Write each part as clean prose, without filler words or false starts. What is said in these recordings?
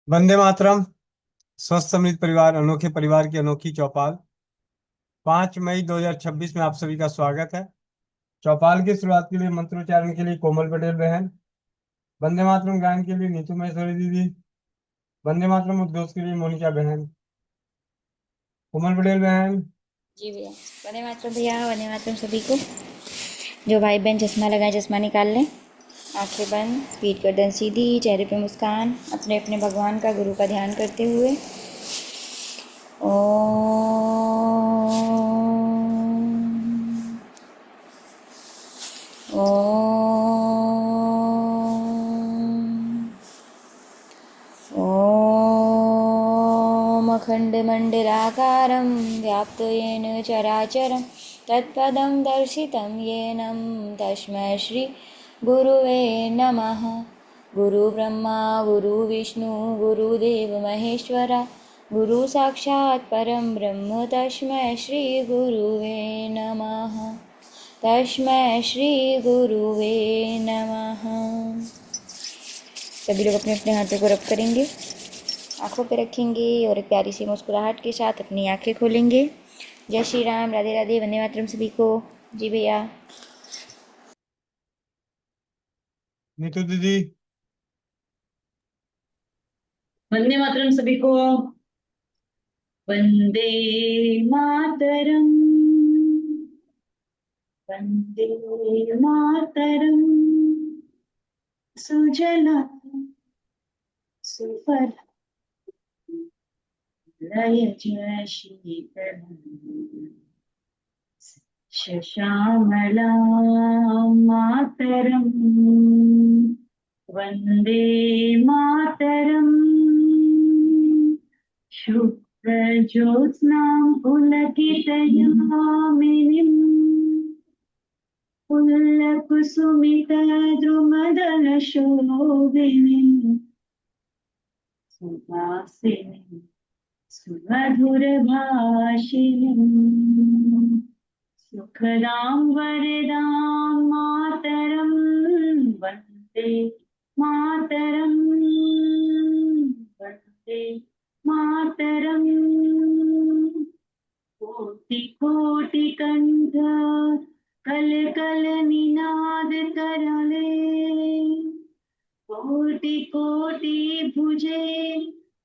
वंदे मातरम। स्वस्थ समृद्ध परिवार, अनोखे परिवार की अनोखी चौपाल। 5 मई 2026 में आप सभी का स्वागत है। चौपाल की शुरुआत के लिए मंत्रोच्चारण के लिए कोमल पटेल बहन, वंदे मातरम गायन के लिए नीतू महेश्वरी दीदी, वंदे मातरम उद्घोष के लिए मोनिका बहन, कोमल पटेल बहन। जी भैया। वंदे मातरम भैया, वंदे मातरम सभी को। जो भाई बहन चश्मा लगाए चश्मा निकाल लें। आंखें बंद, पीठ गर्दन सीधी, चेहरे पे मुस्कान, अपने अपने भगवान का गुरु का ध्यान करते हुए। ओम। ओम। ॐ अखण्डमण्डलाकारं व्याप्तं चराचरं तत्पदं दर्शितं येन तस्मै श्रीगुरुवे नमः। गुरुब्रह्मा गुरुविष्णु गुरुदेव महेश्वरा, गुरु साक्षात् परं ब्रह्म तस्मै श्रीगुरुवे नमः। तस्मै श्रीगुरुवे नमः। सभी लोग अपने अपने हाथों को रब करेंगे, आंखों पे रखेंगे और एक प्यारी सी मुस्कुराहट के साथ अपनी आंखें खोलेंगे। जय श्री राम, राधे राधे, वंदे मातरम सभी को। जी भैया। नीतू दीदी। वंदे मातरम सभी को। वंदे मातरम। वंदे मातरम। सुजला सुफल लय जय शीतल श्यामला मातरम। वंदे मातरम। शुक्लज्योत्स्नां पुलकितयामिनीं पुल्लकुसुमितद्रुमदलशोभिनीं सुवासिनीं सुमधुरभाषिणीं सुखदां वरदां मातरं वन्दे मातरं। वन्दे मातरं। कोटि कोटि कंठ कल कल निनाद करले, कोटि कोटि भुजे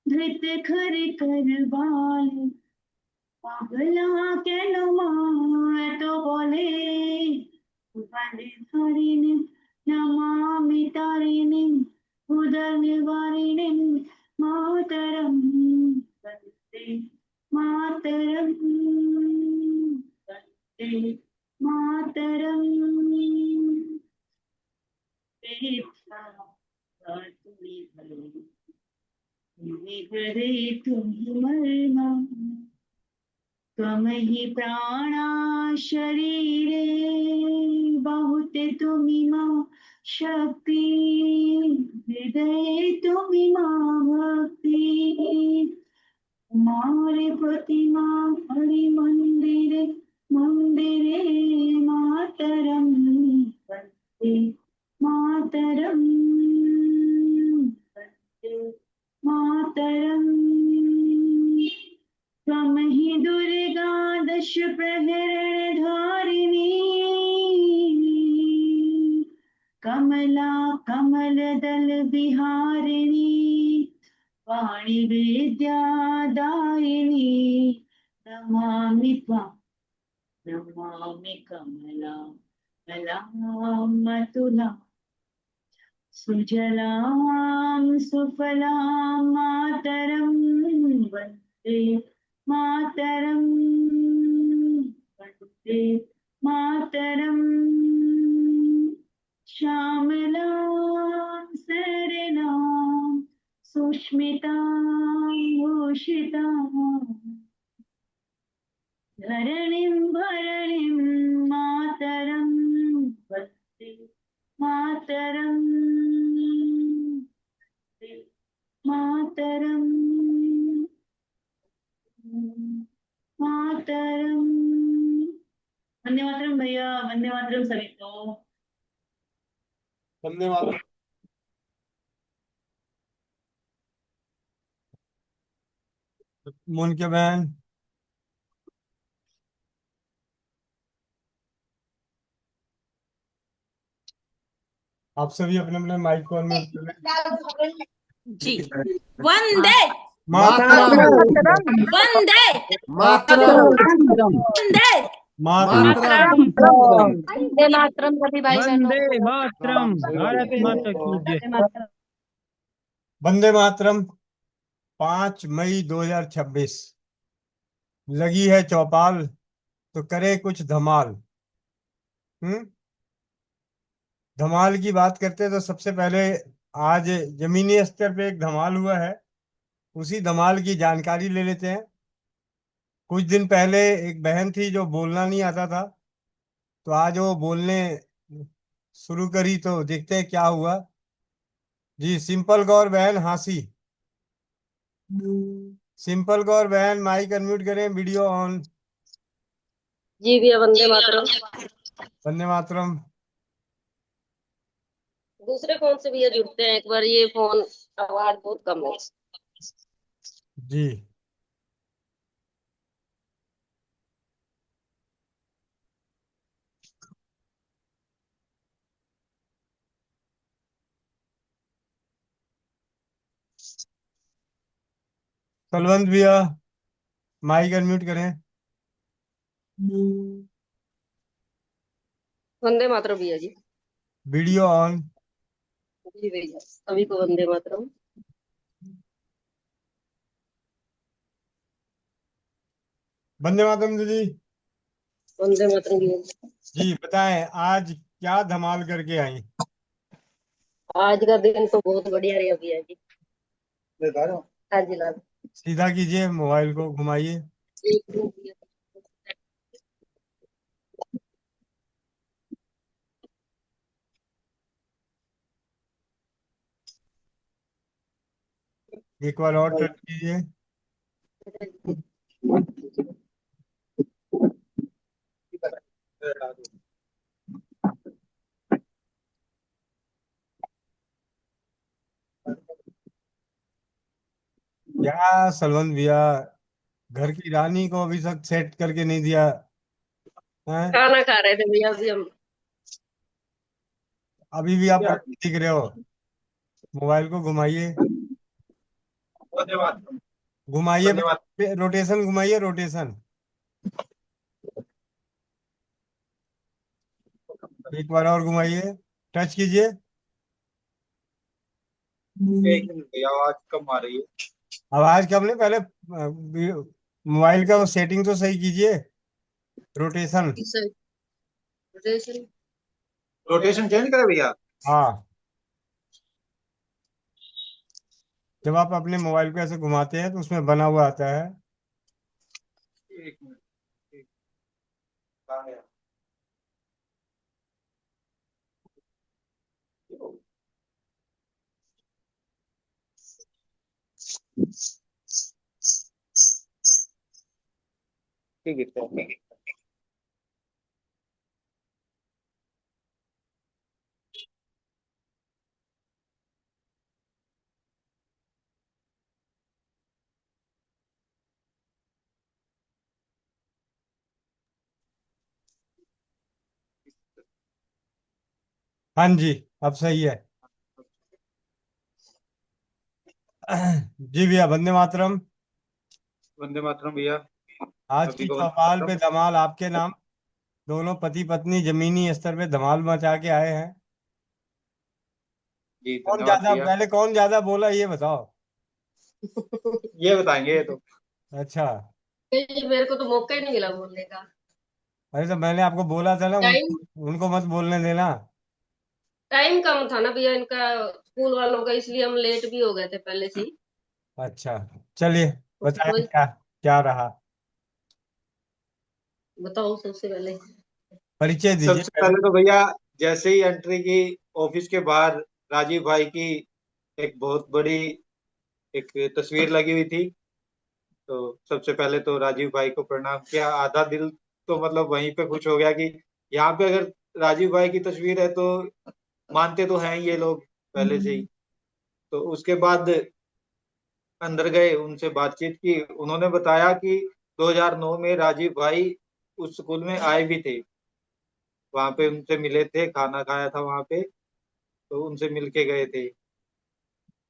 धृत खर कर बाल। पागला केन तो बोले, वंदे हरिणी नमामि तारिणी उदर निवारिणी मातरम। वंदे मातरम। वंदे मातरम। तुम्ही घरे तुम्ही मरणा, त्वमहि प्राणा शरीरे बहुते तुम्ही मा शक्ति, हृदय तुम्ही मा भक्ति। मारे प्रतिमा हरि मंदिरे मंदिरे मातरम। वंदे मातरम। वंदे मातरम। त्वं हि दुर्गा दश प्रहरण धारिणी, कमला कमल दल विहारिणी, वाणी विद्यादायिनी। नमामि त्वां नमामि कमला कलामतुला, सुजलां सुफलां मातरं। वन्दे मातरं। वन्दे मातरं। श्यामलां सरलां सुष्मितां भूषितां, धरणीं भरणीं मातरं। वन्दे मातरं। वन्दे मातरं। मातरं। वंदे मातरम भैया, वंदे मातरम सभी को। वंदे मातरम। मुनके बहन। आप सभी अपने अपने माइक को अनम्यूट कर लें। जी। वंदे मातरम। वंदे मातरम। वंदे मातरम। वंदे मातरम सभी भाई बहनों वंदे को। मातरम, भारत माता की जय। वंदे मातरम। वंदे मातरम। 5 मई 2026 लगी है चौपाल, तो करे कुछ धमाल। हम्म। धमाल की बात करते हैं तो सबसे पहले आज जमीनी स्तर पे एक धमाल हुआ है, उसी धमाल की जानकारी ले लेते हैं। कुछ दिन पहले एक बहन थी जो बोलना नहीं आता था, तो आज वो बोलने शुरू करी, तो देखते हैं क्या हुआ। जी, सिंपल गौर बहन हांसी। सिंपल गौर बहन माइक अनम्यूट करें, वीडियो ऑन। जी भैया वंदे मातरम। वंदे मातरम। दूसरे फोन से भैया जुड़ते हैं एक बार, ये फोन आवाज बहुत कम है। जी। तलवंत भैया माइक अनम्यूट करें। वंदे मातरम भैया जी। Video on. जी भैया सभी को वंदे मातरम। वंदे मातरम दीदी। वंदे मातरम भैया। जी बताएं, आज क्या धमाल करके आई? आज का दिन तो बहुत बढ़िया रहा भैया जी। हाँ जी लाल। सीधा कीजिए, मोबाइल को घुमाइए। एक मिनट भैया। एक बार और टच कीजिए। क्या सलवंत भैया, घर की रानी को अभी तक सेट करके नहीं दिया है? खाना खा रहे थे भैया अभी हम। अभी भी आप पढ़ते दिख रहे हो। मोबाइल को घुमाइए। घुमाइए, रोटेशन घुमाइए, रोटेशन। एक बार और घुमाइए, टच कीजिए। एक मिनट भैया, आवाज कम आ रही है। आवाज कम नहीं, पहले मोबाइल का सेटिंग तो सही कीजिए। रोटेशन। रोटेशन चेंज करे भैया। हाँ, जब आप अपने मोबाइल को ऐसे घुमाते हैं तो उसमें बना हुआ आता है। एक मिनट। एक- कहाँ गया? ठीक है ठीक है। हाँ जी, अब सही है। जी भैया, वंदे मातरम। वंदे मातरम भैया। आज सभी की को वंदे चौपाल पे मातरम। धमाल आपके नाम। दोनों पति पत्नी जमीनी स्तर पे धमाल मचा के आए हैं। जी कौन धन्यवाद ज्यादा, भैया। पहले कौन ज्यादा बोला ये बताओ। ये बताएंगे ये तो। अच्छा। ये मेरे को तो मौका ही नहीं मिला बोलने का। अरे तो मैंने आपको बोला था ना, टाइम उनको मत बोलने देना। टाइम कम था ना भैया इनका, स्कूल वालों का, इसलिए हम लेट भी हो गए थे पहले से ही। अच्छा, चलिए बताएं वही क्या क्या रहा। बताओ सबसे पहले। परिचय दीजिए सबसे पहले। पहले तो भैया, जैसे ही एंट्री की ऑफिस के बाहर, राजीव भाई की एक बहुत बड़ी एक तस्वीर लगी हुई थी। तो सबसे पहले तो राजीव भाई को प्रणाम किया। आधा दिल तो मतलब वहीं पे खुश हो गया कि यहाँ पे अगर राजीव भाई की तस्वीर है तो मानते तो हैं ये लोग पहले से ही। तो उसके बाद अंदर गए, उनसे बातचीत की। उन्होंने बताया कि 2009 में राजीव भाई उस स्कूल में आए भी थे, वहां पे उनसे मिले थे, खाना खाया था वहां पे, तो उनसे मिल के गए थे।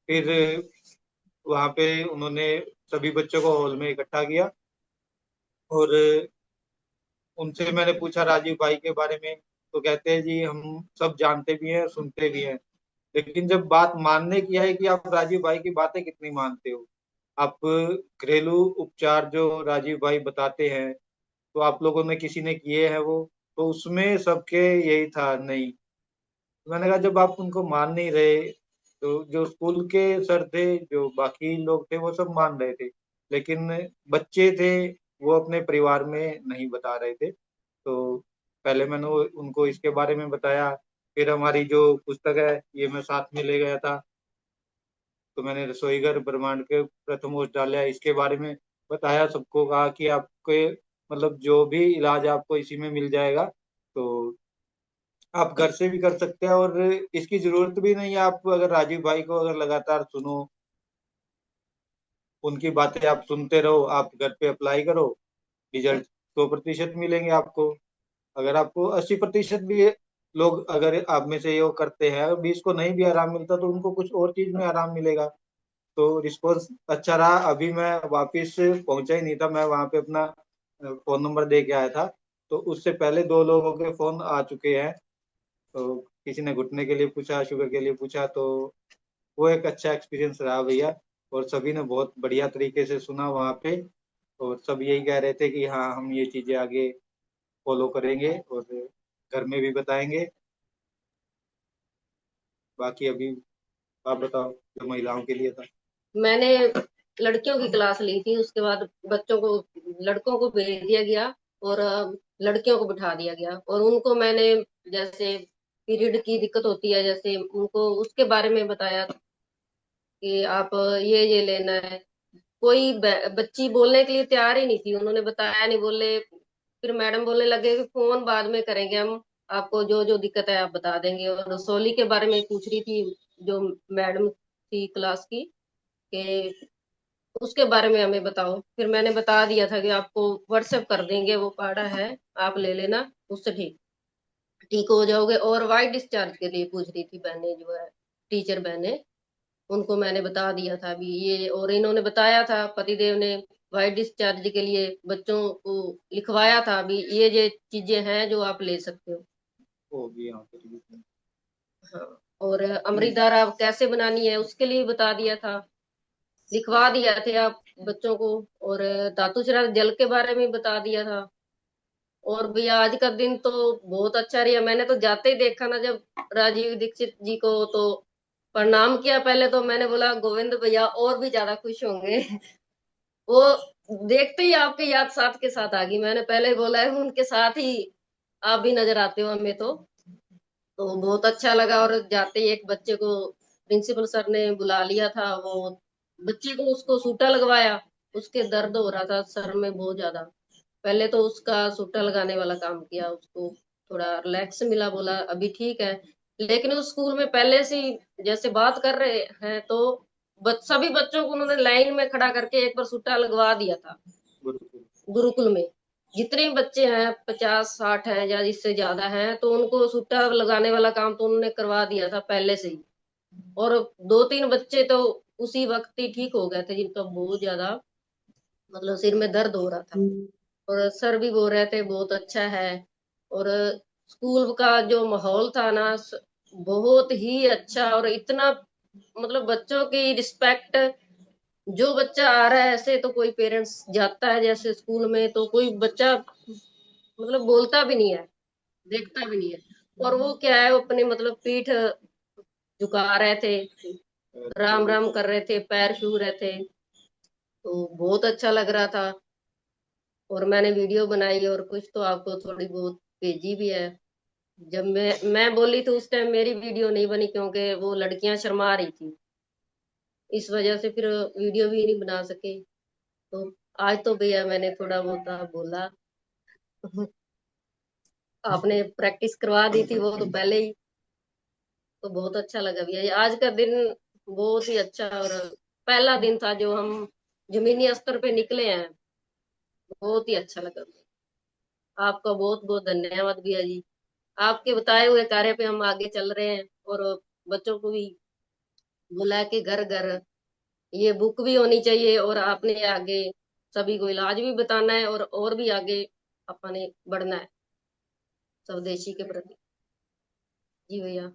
फिर वहां पे उन्होंने सभी बच्चों को हॉल में इकट्ठा किया और उनसे मैंने पूछा राजीव भाई के बारे में, तो कहते हैं जी हम सब जानते भी हैं, सुनते भी हैं, लेकिन जब बात मानने की है कि आप राजीव भाई की बातें कितनी मानते हो, आप घरेलू उपचार जो राजीव भाई बताते हैं तो आप लोगों ने किसी ने किए हैं वो, तो उसमें सबके यही था नहीं। मैंने कहा जब आप उनको मान नहीं रहे, तो जो स्कूल के सर थे, जो बाकी लोग थे, वो सब मान रहे थे, लेकिन बच्चे थे वो अपने परिवार में नहीं बता रहे थे। तो पहले मैंने उनको इसके बारे में बताया। फिर हमारी जो पुस्तक है ये मैं साथ में ले गया था, तो मैंने रसोईघर ब्रह्मांड के प्रथम औषधालय इसके बारे में बताया, सबको कहा कि आपके मतलब जो भी इलाज आपको इसी में मिल जाएगा, तो आप घर से भी कर सकते हैं और इसकी जरूरत भी नहीं है। आप अगर राजीव भाई को अगर लगातार सुनो, उनकी बातें आप सुनते रहो, आप घर पे अप्लाई करो, रिजल्ट 100% मिलेंगे आपको। अगर आपको 80% भी लोग अगर आप में से ये करते हैं, 20 को नहीं भी आराम मिलता तो उनको कुछ और चीज में आराम मिलेगा। तो रिस्पॉन्स अच्छा रहा। अभी मैं वापिस पहुंचा ही नहीं था, मैं वहां पे अपना फोन नंबर दे के आया था, तो उससे पहले 2 लोगों के फोन आ चुके हैं। तो किसी ने घुटने के लिए पूछा, शुगर के लिए पूछा, तो वो एक अच्छा एक्सपीरियंस रहा भैया। और सभी ने बहुत बढ़िया तरीके से सुना वहाँ पे, और सब यही कह रहे थे कि हाँ हम ये चीजें आगे फॉलो करेंगे और घर में भी बताएंगे। बाकी अभी आप बताओ जो महिलाओं के लिए था। मैंने लड़कियों की क्लास ली थी, उसके बाद बच्चों को, लड़कों को भेज दिया गया और लड़कियों को बिठा दिया गया, और उनको मैंने जैसे पीरियड की दिक्कत होती है जैसे उनको उसके बारे में बताया कि आप ये लेना है। कोई बच्ची बोलने के लिए तैयार ही नहीं थी, उन्होंने बताया नहीं, बोले फिर मैडम बोलने लगे कि फोन बाद में करेंगे हम, आपको जो जो दिक्कत है आप बता देंगे। और रसौली के बारे में पूछ रही थी जो मैडम थी क्लास की, कि उसके बारे में हमें बताओ। फिर मैंने बता दिया था कि आपको व्हाट्सएप कर देंगे, वो काढ़ा है आप ले लेना, उससे ठीक ठीक हो जाओगे। और वाइट डिस्चार्ज के लिए पूछ रही थी बहनें, जो है टीचर बहनें, उनको मैंने बता दिया था अभी ये। और इन्होंने बताया था, पतिदेव ने वाइट डिस्चार्ज के लिए बच्चों को लिखवाया था अभी, ये चीजें हैं जो आप ले सकते हो। हो गई यहाँ पे। हाँ, और अमृतधारा कैसे बनानी है उसके लिए बता दिया था, लिखवा दिया थे आप बच्चों को। और धातु चरण जल के बारे में बता दिया था। और भैया आज का दिन तो बहुत अच्छा रहा, मैंने तो जाते ही देखा ना जब राजीव दीक्षित जी को, तो प्रणाम किया पहले, तो मैंने बोला गोविंद भैया और भी ज्यादा खुश होंगे। वो देखते ही आपकी याद साथ के साथ आ गई, मैंने पहले ही बोला है उनके साथ ही आप भी नजर आते हो हमें। तो बहुत अच्छा लगा। और जाते ही एक बच्चे को प्रिंसिपल सर ने बुला लिया था, वो बच्चे को उसको सूटा लगवाया, उसके दर्द हो रहा था सर में बहुत ज्यादा। पहले तो उसका सूटा लगाने वाला काम किया, उसको थोड़ा रिलैक्स मिला, बोला अभी ठीक है। लेकिन उस स्कूल में पहले से ही जैसे बात कर रहे हैं, तो सभी बच्चों को उन्होंने लाइन में खड़ा करके एक बार सूटा लगवा दिया था। बिल्कुल। गुरुकुल में जितने बच्चे हैं 50-60 हैं या इससे ज्यादा हैं, तो उनको सूटा लगाने वाला काम तो उन्होंने करवा दिया था पहले से ही। और 2-3 बच्चे तो उसी वक्त ही ठीक हो गए थे जिनका बहुत ज्यादा मतलब सिर में दर्द हो रहा था। और सर भी बोल रहे थे बहुत अच्छा है। और स्कूल का जो माहौल था ना, बहुत ही अच्छा। और इतना मतलब बच्चों की रिस्पेक्ट, जो बच्चा आ रहा है ऐसे तो कोई पेरेंट्स जाता है जैसे स्कूल में, तो कोई बच्चा मतलब बोलता भी नहीं है, देखता भी नहीं है। और वो क्या है, वो अपनी मतलब पीठ झुका रहे थे, राम राम कर रहे थे, पैर छू रहे थे, तो बहुत अच्छा लग रहा था। और मैंने वीडियो बनाई और कुछ तो आपको थोड़ी बहुत भेजी भी है। जब मैं बोली तो उस टाइम मेरी वीडियो नहीं बनी, क्योंकि वो लड़कियां शर्मा रही थी, इस वजह से फिर वीडियो भी नहीं बना सके। तो आज तो भैया मैंने थोड़ा बहुत बोला। आपने प्रैक्टिस करवा दी थी वो तो पहले ही, तो बहुत अच्छा लगा भैया। आज का दिन बहुत ही अच्छा और पहला दिन था जो हम जमीनी स्तर पे निकले हैं, बहुत ही अच्छा लगा। आपका बहुत बहुत धन्यवाद भैया जी। आपके बताए हुए कार्य पे हम आगे चल रहे हैं, और बच्चों को भी बुला के घर घर ये बुक भी होनी चाहिए, और आपने आगे सभी को इलाज भी बताना है, और भी आगे अपने बढ़ना है स्वदेशी के प्रति। जी भैया,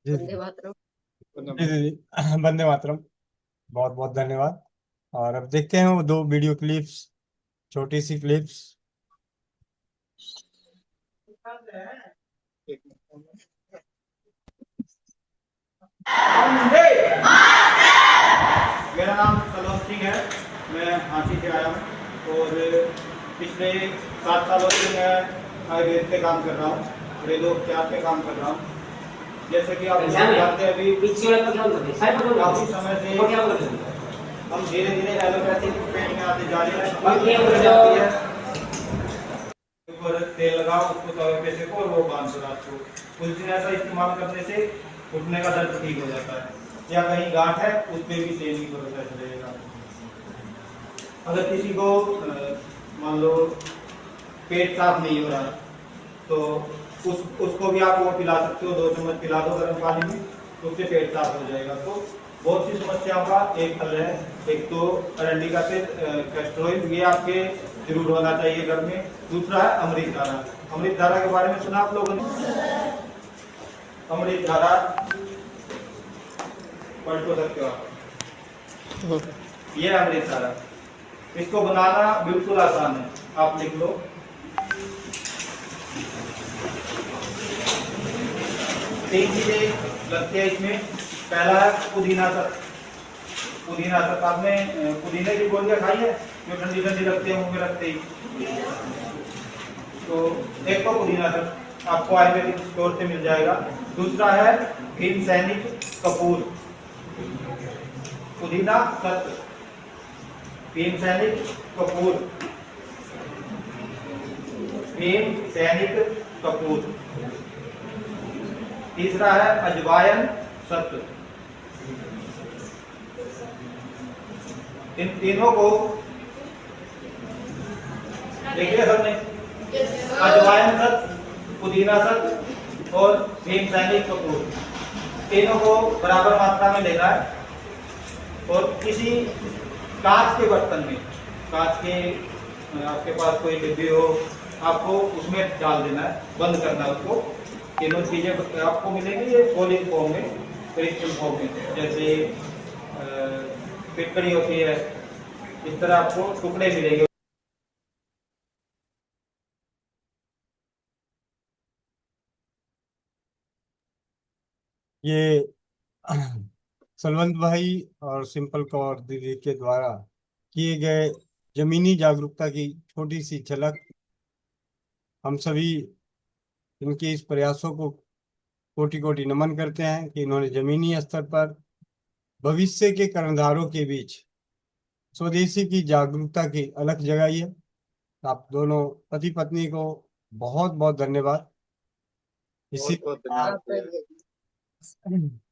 जी वंदे मातरम। जी जी जी। वंदे मातरम। बहुत बहुत धन्यवाद। और अब देखते हैं वो दो वीडियो क्लिप्स, छोटी सी क्लिप्स। मेरा नाम सलवन सिंह है, मैं झांसी से आया हूँ और पिछले 7 सालों से मैं आयुर्वेद पे काम कर रहा हूँ, वेदोपचार पे काम कर रहा हूँ। जैसे कि आप जानते हैं अभी काफी समय से हम धीरे धीरे एलोपैथी ट्रीटमेंट में आते जा रहे हैं। ऊपर तेल लगाओ, उसको तवे पे सेको और वो बांध दो रात को। कुछ दिन ऐसा इस्तेमाल करने से घुटने का दर्द ठीक हो जाता है, या कहीं गांठ है उस पर भी सेम ही प्रोसेस रहेगा। अगर किसी को मान लो पेट साफ नहीं हो रहा तो उसको भी आप वो पिला सकते हो, 2 चम्मच पिला दो गर्म पानी में, उससे पेट साफ हो जाएगा। तो बहुत सी समस्याओं का एक हल है। एक तो अरंडी का तेल, कैस्टर ऑयल, ये आपके जरूर होना चाहिए घर में। दूसरा है अमृत धारा। अमृत धारा के बारे में सुना आप लोगों ने? अमृत धारा पढ़ तो सकते हो आप। ये अमृत धारा, इसको बनाना बिल्कुल आसान है, आप लिख लो। तीन चीजें लगती है इसमें। पहला है पुदीना तक। पुदीना तक आपने पुदीने की गोलियां खाई है जो ठंडी ठंडी लगती है मुंह में रखते ही? तो एक तो पुदीना तक आपको आयुर्वेदिक स्टोर से मिल जाएगा। दूसरा है भीम सैनिक कपूर, पुदीना सत्व, भीम सैनिक कपूर, भीम सैनिक कपूर। तीसरा है अजवायन सत्व। इन तीनों को देखिए सबने, अजवायन सत्व, पुदीना सत्व और भीम सैनिक कपूर, तीनों को बराबर मात्रा में लेना है और किसी कांच के बर्तन में, कांच के आपके पास कोई डिब्बी हो, आपको उसमें डाल देना है, बंद करना है उसको। तीनों चीजें आपको मिलेंगी ये सॉलिड फॉर्म में, क्रिस्टल फॉर्म में, जैसे फिटकड़ी होती है, इस तरह आपको टुकड़े मिलेंगे। ये सलवंत भाई और सिंपल कौर दीदी के द्वारा किए गए जमीनी जागरूकता की छोटी सी झलक। हम सभी इनके इस प्रयासों को कोटि कोटि नमन करते हैं कि इन्होंने जमीनी स्तर पर भविष्य के कर्णधारों के बीच स्वदेशी की जागरूकता की अलख जगाई है। आप दोनों पति पत्नी को बहुत बहुत धन्यवाद। इसी बहुत बहुत धन्यवाद।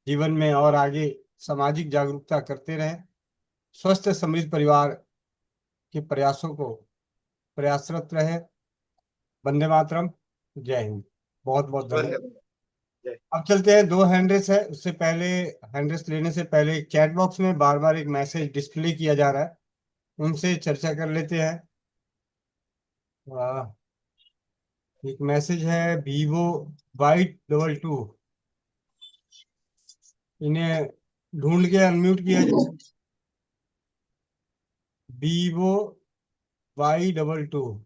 जीवन में और आगे सामाजिक जागरूकता करते रहें, स्वस्थ समृद्ध परिवार के प्रयासों को प्रयासरत रहे। वंदे मातरम। जय हिंद। बहुत बहुत धन्यवाद। अब चलते हैं, 2 हैंडरेस है। उससे पहले, हैंडरेस लेने से पहले चैट बॉक्स में बार बार एक मैसेज डिस्प्ले किया जा रहा है, उनसे चर्चा कर लेते हैं। एक मैसेज है Vivo Y22, इन्हें ढूंढ के अनम्यूट किया जाए। Vivo Y22।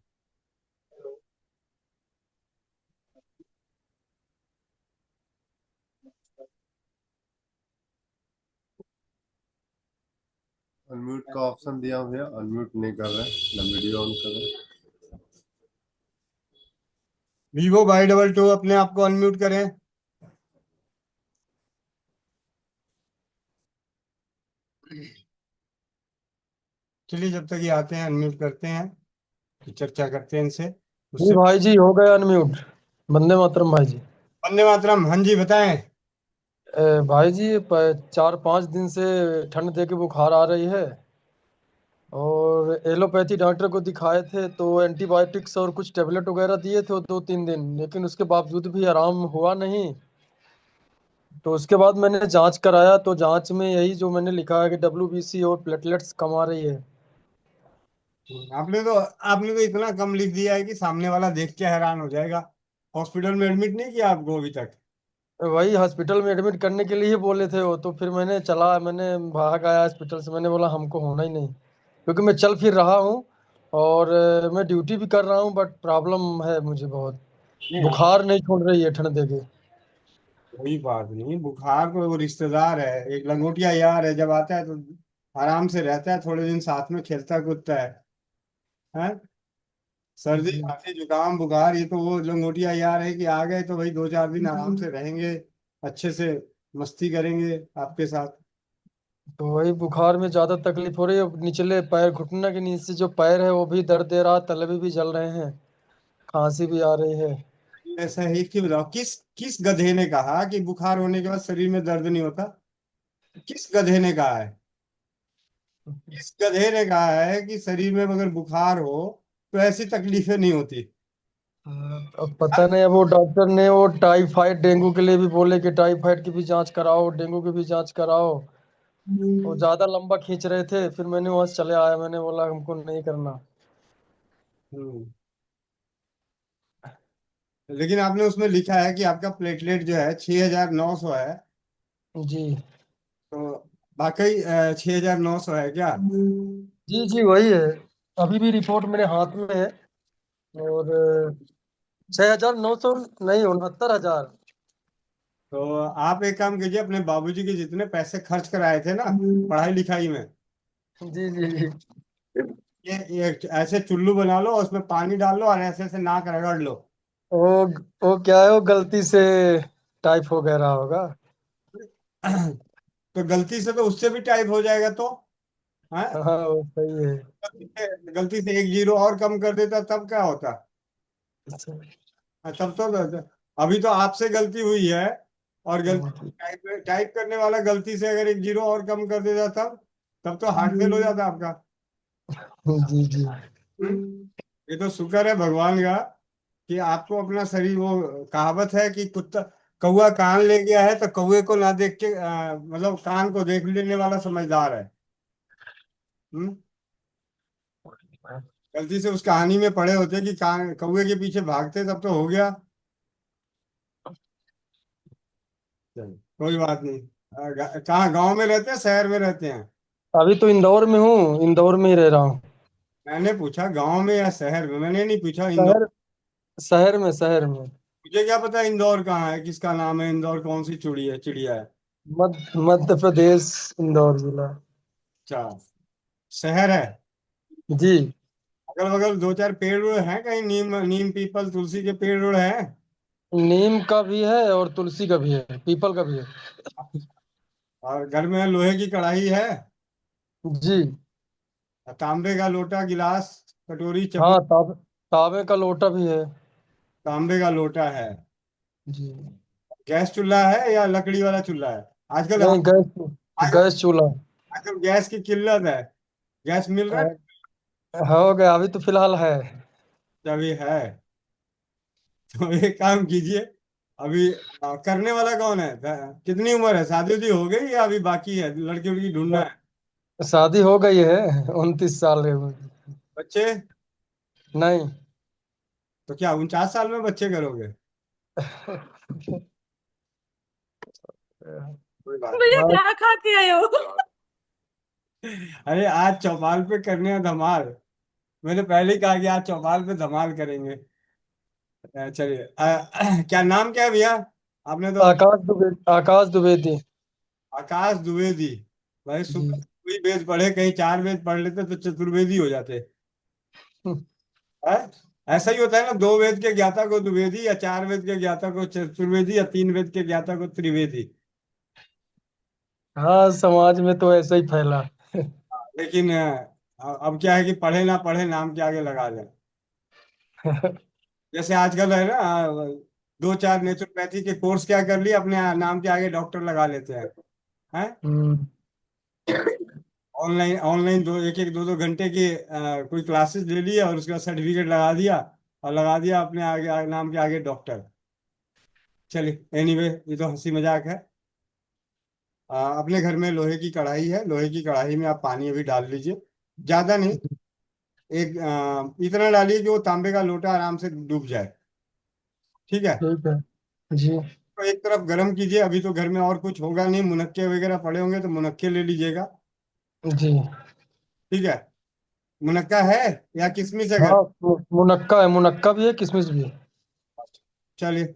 अनम्यूट का ऑप्शन दिया हुआ है, अनम्यूट नहीं कर रहे, ना वीडियो ऑन कर रहे। Vivo Y22 अपने आप को अनम्यूट करें। चलिए, जब तक ये आते हैं अनम्यूट करते हैं, तो चर्चा करते हैं इनसे। जी उससे भाई जी हो गए अनम्यूट। वंदे मातरम भाई जी। वंदे मातरम। हाँ जी, बताएं। भाई जी 4-5 दिन से ठंड दे के बुखार आ रही है। और एलोपैथी डॉक्टर को दिखाए थे तो एंटीबायोटिक्स और कुछ टेबलेट वगैरह दिए थे 2-3 दिन, लेकिन उसके बावजूद भी आराम हुआ नहीं। तो उसके बाद मैंने जांच कराया तो जांच में यही जो मैंने लिखा है कि WBC और प्लेटलेट्स कम आ रही है। आपने तो इतना कम लिख दिया है कि सामने वाला देख के हैरान हो जाएगा। हॉस्पिटल में एडमिट नहीं किया आपको अभी तक? वही हॉस्पिटल में एडमिट करने के लिए ही बोले थे वो, तो फिर मैंने भाग आया हॉस्पिटल से। मैंने बोला हमको होना ही नहीं, क्योंकि मैं चल फिर रहा हूँ और मैं ड्यूटी भी कर रहा हूँ, बट प्रॉब्लम है मुझे बहुत। नहीं, बुखार नहीं छोड़ रही है ठंड देके। कोई बात नहीं। बुखार तो वो रिश्तेदार है, एक लंगोटिया यार है। जब आता है तो आराम से रहता है, थोड़े दिन साथ में खेलता कूदता है। सर्दी जी। खांसी जुकाम बुखार ये तो वो लंगोटिया यार है कि आ गए तो भाई 2-4 दिन आराम से रहेंगे, अच्छे से मस्ती करेंगे आपके साथ। तो वही बुखार में ज्यादा तकलीफ हो रही है। निचले पैर, घुटने के नीचे जो पैर है वो भी दर्द दे रहा, तलवे भी जल रहे हैं, खांसी भी आ रही है। ऐसा है कि बताओ, किस किस गधे ने कहा कि बुखार होने के बाद शरीर में दर्द नहीं होता? किस गधे ने कहा है? किस गधे ने कहा है कि शरीर में अगर बुखार हो तो ऐसी तकलीफें नहीं होती? अब पता नहीं, अब वो डॉक्टर ने वो टाइफाइड डेंगू के लिए भी बोले कि टाइफाइड की भी जांच कराओ, डेंगू की भी जांच कराओ। वो ज्यादा लंबा खींच रहे थे, फिर मैंने वहां से चले आया। मैंने बोला हमको नहीं करना। हम्म। लेकिन आपने उसमें लिखा है कि आपका प्लेटलेट जो है 6,900 है। जी तो वाकई 6,900 है क्या? जी जी वही है। अभी भी रिपोर्ट मेरे हाथ में है। और 6,900 नहीं, 69,000। तो आप एक काम कीजिए, अपने बाबूजी के जितने पैसे खर्च कराए थे ना पढ़ाई लिखाई में, जी जी जी। ये ऐसे चुल्लू बना लो, उसमें पानी डाल लो और ऐसे ऐसे नाक रगड़ लो। वो वो क्या है, वो गलती से टाइप हो गया रहा होगा। तो गलती से तो उससे भी टाइप हो जाएगा तो है। हाँ वो सही है। गलती से एक जीरो और कम कर देता तब क्या होता? अच्छा। तब तो अभी तो आपसे गलती हुई है, और गलती हाँ, टाइप टाइप करने वाला गलती से अगर एक जीरो और कम कर देता तब तब तो हार्ट फेल हो जाता आपका। जी जी। ये तो शुक्र है भगवान का कि आपको अपना शरीर, वो कहावत है कि कुत्ता कौवा कान ले गया है तो कौवे को ना देख के मतलब कान को देख लेने वाला समझदार है। हम्म। गलती से उस कहानी में पढ़े होते कि कान कौवे के पीछे भागते तब तो हो गया। चलो, कोई बात नहीं। कहाँ, गांव में रहते हैं शहर में रहते हैं? अभी तो इंदौर में हूँ, इंदौर में ही रह रहा हूँ। मैंने पूछा गांव में या शहर में, मैंने नहीं पूछा इंदौर। शहर, शहर में। मुझे क्या पता इंदौर कहाँ है, किसका नाम है इंदौर, कौन सी चिड़िया है? मध्य प्रदेश, इंदौर जिला। अच्छा, शहर है। जी। अगल बगल दो चार पेड़ वेड़ हैं कहीं, नीम नीम पीपल तुलसी के पेड़ वेड़ हैं? नीम का भी है और तुलसी का भी है, पीपल का भी है। और घर में लोहे की कढ़ाई है? जी। तांबे का लोटा गिलास कटोरी चम्मच? हाँ, तांबे का लोटा भी है। तांबे का लोटा है। जी। गैस चूल्हा है या लकड़ी वाला चूल्हा है? आजकल नहीं, आजकल गैस चूल्हा। आजकल गैस की किल्लत है। गैस मिल रहा है? हो गया, अभी तो फिलहाल है। तभी है। तो एक काम कीजिए, अभी करने वाला कौन है? कितनी उम्र है, शादी उदी हो गई या अभी बाकी है, लड़की उड़की ढूंढना है? शादी हो गई है, 29 साल है मुझे। बच्चे? नहीं। तो क्या 49 साल में बच्चे करोगे? कोई बात भैया हाँ। क्या खा के आए हो? नहीं। अरे आज चौपाल पे करने हैं धमाल। मैंने पहले ही कहा कि आज चौपाल पे धमाल करेंगे। चलिए, क्या नाम क्या है भैया? आपने तो आकाश द्विवेदी। आकाश द्विवेदी। भाई जी। सुबह कोई वेद पढ़े, कहीं 4 वेद पढ़ लेते तो चतुर्वेदी हो जाते है। ऐसा ही होता है ना, 2 वेद के ज्ञाता को द्विवेदी, या 4 वेद के ज्ञाता को चतुर्वेदी, या 3 वेद के ज्ञाता को त्रिवेदी। हाँ, समाज में तो ऐसा ही फैला। लेकिन अब क्या है कि पढ़े ना पढ़े नाम के आगे लगा दें। जैसे आजकल है ना, 2-4 नेचुरोपैथी के कोर्स क्या कर लिए, अपने नाम के आगे डॉक्टर लगा लेते हैं। हैं हम्म। ऑनलाइन ऑनलाइन 2 1 2 2 घंटे की कोई क्लासेस ले लिया और उसका सर्टिफिकेट लगा दिया, और लगा दिया अपने नाम के आगे डॉक्टर। चलिए एनीवे, ये तो हंसी मजाक है। अपने घर में लोहे की कढ़ाई है, लोहे की कढ़ाई में आप पानी अभी डाल लीजिए, ज्यादा नहीं, इतना डालिए कि वो तांबे का लोटा आराम से डूब जाए। ठीक है। ठीक है जी। तो एक तरफ गर्म कीजिए, अभी तो घर में और कुछ होगा नहीं, मुनक्के वगैरह पड़े होंगे तो मुनक्के ले लीजिएगा। जी। ठीक है। मुनक्का है या किशमिश है घर? हाँ, मुनक्का है, मुनक्का भी है, किशमिश भी है। चलिए,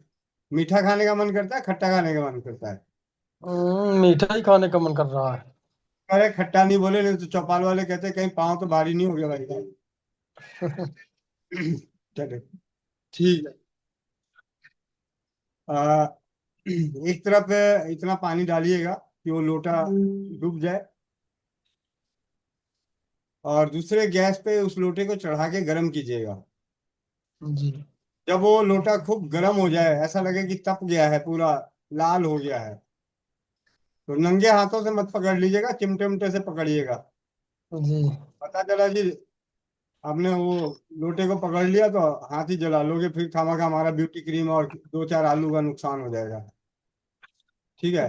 मीठा खाने का मन करता है, खट्टा खाने का मन करता है? मीठा ही खाने का मन कर रहा है। अरे खट्टा नहीं बोले, नहीं तो चौपाल वाले कहते हैं, कहीं पाँव तो भारी नहीं हो गया भाई का। चलिए ठीक है। आ, एक तरफ इतना पानी डालिएगा कि वो लोटा डूब जाए, और दूसरे गैस पे उस लोटे को चढ़ा के गर्म कीजिएगा। जी। जब वो लोटा खूब गर्म हो जाए, ऐसा लगे कि तप गया है पूरा, लाल हो गया है, तो नंगे हाथों से मत पकड़ लीजिएगा, चिमटे उमटे से पकड़िएगा। जी। पता चला जी आपने वो लोटे को पकड़ लिया तो हाथ ही जला लोगे, फिर खामा हमारा ब्यूटी क्रीम और 2 4 आलू का नुकसान हो जाएगा। ठीक है।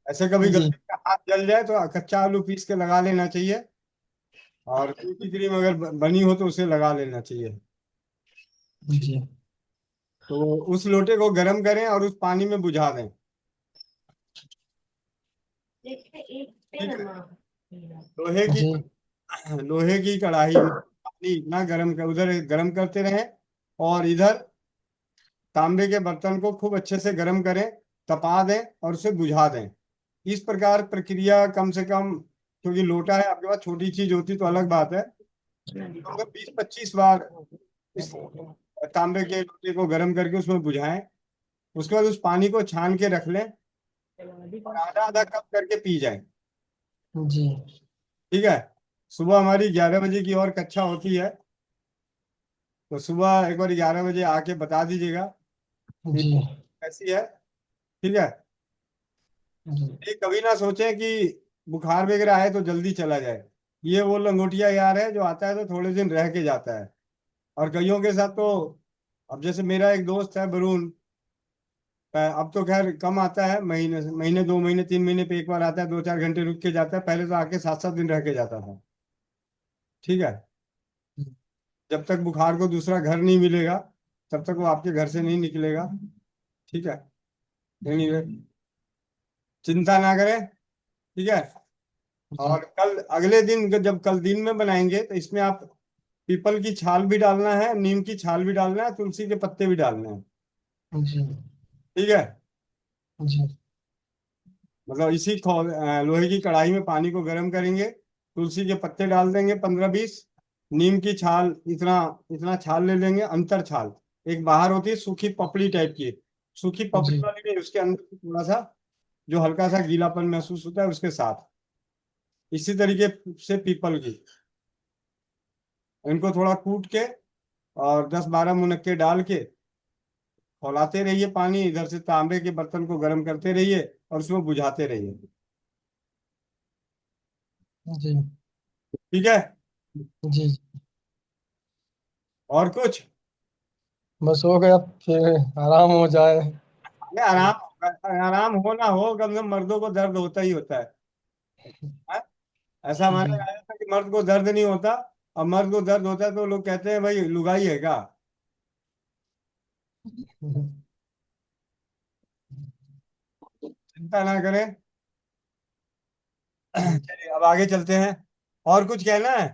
ऐसे कभी जी। गलती से हाथ जल जाए तो कच्चा आलू पीस के लगा लेना चाहिए, और ब्यूटी क्रीम अगर बनी हो तो उसे लगा लेना चाहिए। जी। तो उस लोटे को गर्म करें और उस पानी में बुझा दें। ठीक है। लोहे की जी। लोहे की कढ़ाई में पानी इतना गर्म कर, उधर गर्म करते रहें और इधर तांबे के बर्तन को खूब अच्छे से गर्म करें, तपा दें और उसे बुझा दें। इस प्रकार प्रक्रिया कम से कम, क्योंकि लोटा है आपके पास, छोटी चीज होती तो अलग बात है, तो अगर 20 25 बार इस तांबे के लोटे को गर्म करके उसमें बुझाएं। उसके बाद उस पानी को छान के रख लें और आधा आधा कप करके पी जाएं। जी। ठीक है। सुबह हमारी 11 बजे की और कक्षा होती है, तो सुबह एक बार 11 बजे आके बता दीजिएगा कि जी। कैसी है। ठीक है। जी। ये कभी ना सोचें कि बुखार वगैरह आए तो जल्दी चला जाए। ये वो लंगोटिया यार है जो आता है तो थोड़े दिन रह के जाता है, और कईयों के साथ तो, अब जैसे मेरा एक दोस्त है वरुण, अब तो खैर कम आता है, महीने 2 महीने 3 महीने पे एक बार आता है, 2 4 घंटे रुक के जाता है, पहले तो आके 7 7 दिन रह के जाता था। ठीक है। जब तक बुखार को दूसरा घर नहीं मिलेगा तब तक वो आपके घर से नहीं निकलेगा। ठीक है। Anyway, चिंता ना करें। ठीक है। जी। और कल अगले दिन, जब कल दिन में बनाएंगे तो इसमें आप पीपल की छाल भी डालना है, नीम की छाल भी डालना है, तुलसी के पत्ते भी डालने हैं। जी। ठीक है। जी। मतलब लोहे की कढ़ाई में पानी को गर्म करेंगे, तुलसी के पत्ते डाल देंगे 15 20, नीम की छाल इतना इतना छाल ले लेंगे, अंतर छाल, एक बाहर होती है सूखी पपड़ी टाइप की, सूखी पपड़ी जी। वाली नहीं, उसके अंदर थोड़ा सा जो हल्का सा गीलापन महसूस होता है उसके साथ, इसी तरीके से पीपल की, इनको थोड़ा कूट के और 10 12 मुनक्के डाल के खौलाते रहिए पानी, इधर से तांबे के बर्तन को गर्म करते रहिए और उसमें बुझाते रहिए। जी। ठीक है। जी। और कुछ? बस हो गया, फिर आराम हो जाए। नहीं, आराम हो ना हो, कम से कम मर्दों को दर्द होता ही होता है। हाँ? ऐसा हमारे जी। यहाँ आया था कि मर्द को दर्द नहीं होता, और मर्द को दर्द होता है तो लोग कहते हैं भाई लुगाई है क्या। चिंता ना करें। चलिए अब आगे चलते हैं, और कुछ कहना है?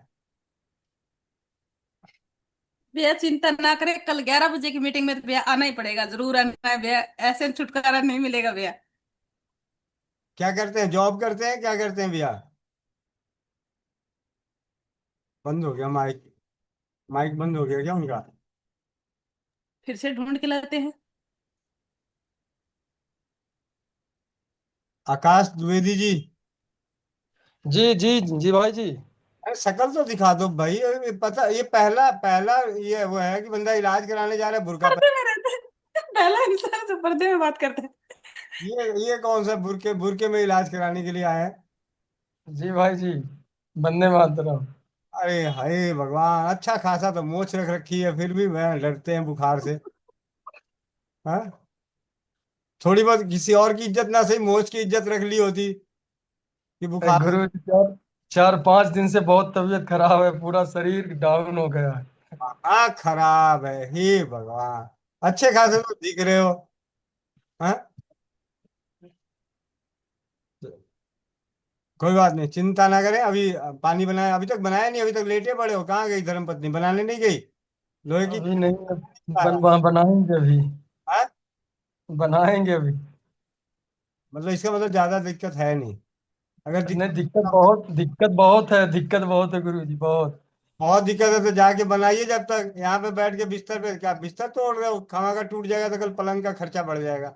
भैया चिंता ना करें, कल 11 बजे की मीटिंग में तो भैया आना ही पड़ेगा, जरूर आना है भैया, ऐसे छुटकारा नहीं मिलेगा भैया। क्या करते हैं, जॉब करते हैं, क्या करते हैं भैया? बंद हो गया माइक, माइक बंद हो गया क्या उनका? फिर से ढूंढ के लाते हैं। आकाश द्विवेदी जी। जी। जी। जी भाई जी। अरे शक्ल तो दिखा दो भाई, पता, ये पहला पहला ये वो है कि बंदा इलाज कराने जा रहा है बुर्का पर्दे में रहते हैं, पहला इंसान जो पर्दे में बात करता है। ये कौन सा बुरके बुरके में इलाज कराने के लिए आया है? जी भाई जी, वंदे मातरम। अरे हाय भगवान, अच्छा खासा तो मोछ रख रखी है, फिर भी वह डरते हैं बुखार से। हाँ, थोड़ी बहुत किसी और की इज्जत ना सही, मोछ की इज्जत रख ली होती कि बुखार से। गुरु जी, 4-5 दिन से बहुत तबीयत खराब है, पूरा शरीर डाउन हो गया है। हाँ खराब है, हे भगवान। अच्छे खासे तो दिख रहे हो। हाँ, कोई बात नहीं, चिंता ना करें। अभी पानी बनाया? अभी तक बनाया नहीं, अभी तक लेटे पड़े हो। कहाँ गई धर्मपत्नी, बनाने नहीं गई? लोहे की अभी नहीं, आया? बनाएंगे अभी। हाँ? बनाएंगे अभी। मतलब इसका मतलब ज्यादा दिक्कत है नहीं। अगर नहीं, दिक्कत, दिक्कत बहुत है गुरु जी, बहुत। बहुत दिक्कत है तो जाके बनाइए। जब तक यहाँ पे बैठ के बिस्तर पे, क्या बिस्तर तोड़ रहे हो? खाना का टूट जाएगा तो कल पलंग का खर्चा बढ़ जाएगा।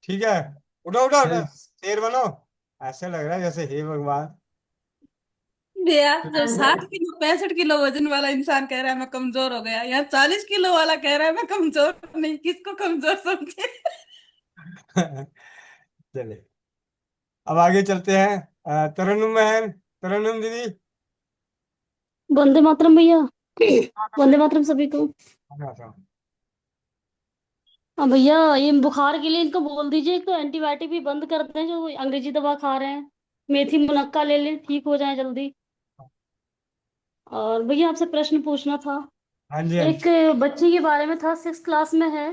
ठीक है, उठो उठो उठो, ठीक। शेर बनो। ऐसे लग रहा है जैसे हे भगवान। भैया जब 60 किलो 65 किलो वजन वाला इंसान कह रहा है मैं कमजोर हो गया, यहाँ 40 किलो वाला कह रहा है मैं कमजोर नहीं, किसको कमजोर समझे? चले, अब आगे चलते हैं। तरन्नुम बहन, तरन्नुम दीदी। वंदे मातरम भैया। वंदे मातरम सभी को। अच्छा। हाँ भैया, ये बुखार के लिए इनको बोल दीजिए तो एंटीबायोटिक भी बंद कर दें, जो अंग्रेजी दवा खा रहे हैं। मेथी मुनक्का ले लें, ठीक हो जाए जल्दी। और भैया आपसे प्रश्न पूछना था। हाँ जी हाँ जी। एक बच्ची के बारे में था, 6 क्लास में है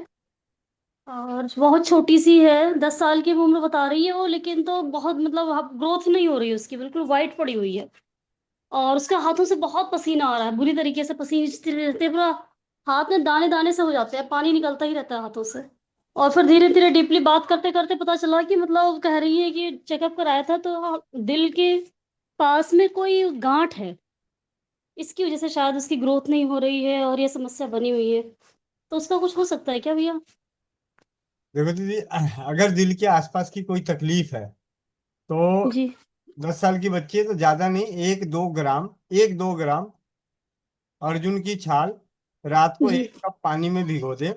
और बहुत छोटी सी है, 10 साल की उम्र बता रही है वो, लेकिन तो बहुत मतलब ग्रोथ नहीं हो रही है उसकी, बिल्कुल वाइट पड़ी हुई है। और उसके हाथों से बहुत पसीना आ रहा है, बुरी तरीके से पसीने रहते हैं, पूरा हाथ में दाने दाने से हो जाते हैं, पानी निकलता ही रहता है हाथों से। और फिर धीरे धीरे डीपली बात करते करते पता चला कि मतलब कह रही है कि चेकअप कराया था तो दिल के पास में कोई गांठ है, इसकी वजह से शायद उसकी ग्रोथ नहीं हो रही है और ये समस्या बनी हुई है। तो उसका कुछ हो सकता है क्या भैया? देखो दीदी, अगर दिल के आसपास की कोई तकलीफ है तो जी। 10 साल की बच्ची है तो ज्यादा नहीं, 1-2 ग्राम, 1-2 ग्राम अर्जुन की छाल रात को जी। 1 कप पानी में भिगो दे।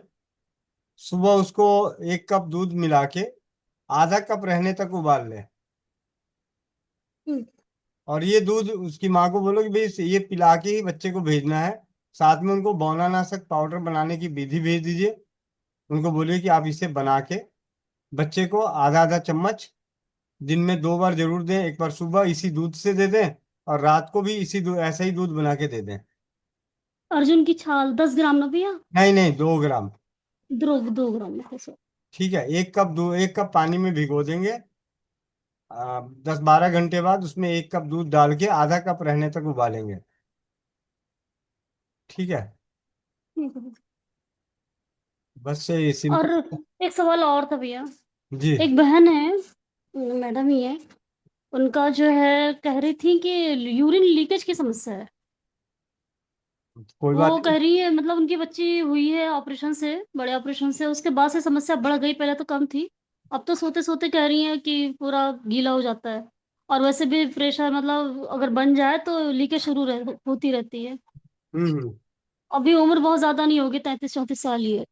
सुबह उसको 1 कप दूध मिला के आधा कप रहने तक उबाल ले। हम्म। और ये दूध उसकी माँ को बोलो कि भाई ये पिला के ही बच्चे को भेजना है। साथ में उनको बौनानाशक पाउडर बनाने की विधि भेज दीजिए। उनको बोलिए कि आप इसे बना के बच्चे को आधा आधा चम्मच दिन में 2 बार जरूर दें। एक बार सुबह इसी दूध से दे दें और रात को भी इसी दूध, ऐसा ही दूध बना के दे दें। अर्जुन की छाल 10 ग्राम ना भैया? नहीं नहीं, 2 ग्राम। 2 ग्राम है सर। ठीक है, 1 कप पानी में भिगो देंगे। 10-12 घंटे बाद उसमें 1 कप दूध डाल के आधा कप रहने तक उबालेंगे। ठीक है, ठीक है। बस ये और सिंपल। एक सवाल और था भैया। जी, एक बहन है, मैडम ही है, उनका जो है कह रही थी कि यूरिन लीकेज की समस्या है। कोई बात वो नहीं। कह रही है मतलब उनकी बच्ची हुई है ऑपरेशन से, बड़े ऑपरेशन से, उसके बाद से समस्या बढ़ गई, पहले तो कम थी, अब तो सोते सोते कह रही है कि पूरा गीला हो जाता है। और वैसे भी प्रेशर मतलब अगर बन जाए तो लीकेज होती रहती है। हम्म। अभी उम्र बहुत ज्यादा नहीं होगी, 33-34 साल ही है।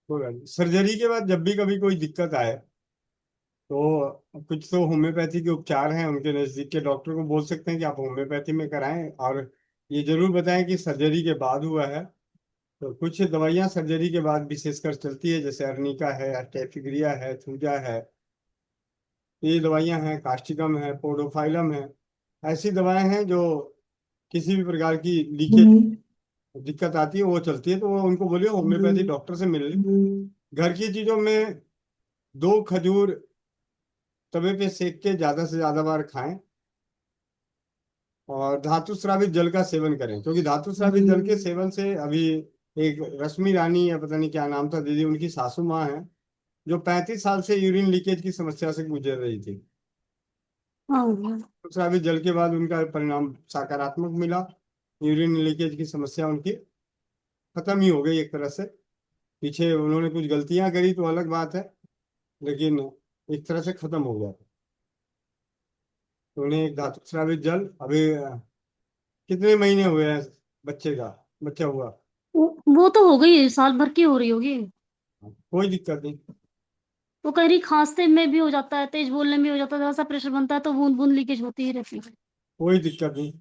कोई बात नहीं, सर्जरी के बाद जब भी कभी कोई दिक्कत आए तो कुछ तो होम्योपैथी के उपचार हैं, उनके नजदीक के डॉक्टर को बोल सकते हैं कि आप होम्योपैथी में कराएं। और ये जरूर बताएं कि सर्जरी के बाद हुआ है। तो कुछ दवाइयां सर्जरी के बाद विशेषकर चलती है, जैसे अर्निका है, टेफिग्रिया है, थूजा है। ये दवाइयां हैं, कास्टिकम है, पोडोफाइलम है। ऐसी दवाएं हैं जो किसी भी प्रकार की लीकेज दिक्कत आती है वो चलती है। तो वो उनको बोलिए होम्योपैथी डॉक्टर से मिल लें। घर की चीजों में 2 खजूर तवे पे सेक के ज्यादा से ज्यादा बार खाएं। और धातु स्रावित जल का सेवन करें, क्योंकि धातु स्रावित जल के सेवन से अभी एक रश्मि रानी या पता नहीं क्या नाम था दीदी, उनकी सासू माँ है, जो 35 साल से यूरिन लीकेज की समस्या से गुजर रही थी। हाँ भैया। स्रावित जल के बाद उनका परिणाम सकारात्मक मिला। यूरिन लीकेज की समस्या उनकी खत्म ही हो गई एक तरह से। पीछे उन्होंने कुछ गलतियां करी तो अलग बात है, लेकिन एक तरह से खत्म हो गया। तो उन्हें एक धातु स्रावित जल अभी कितने महीने हुए हैं बच्चे का, बच्चा हुआ? वो तो हो गई, साल भर की हो रही होगी। कोई दिक्कत नहीं। वो कह रही खांसते में भी हो जाता है, तेज बोलने में भी हो जाता है, ऐसा प्रेशर बनता है तो बूंद बूंद लीकेज होती ही रहती है। कोई दिक्कत नहीं।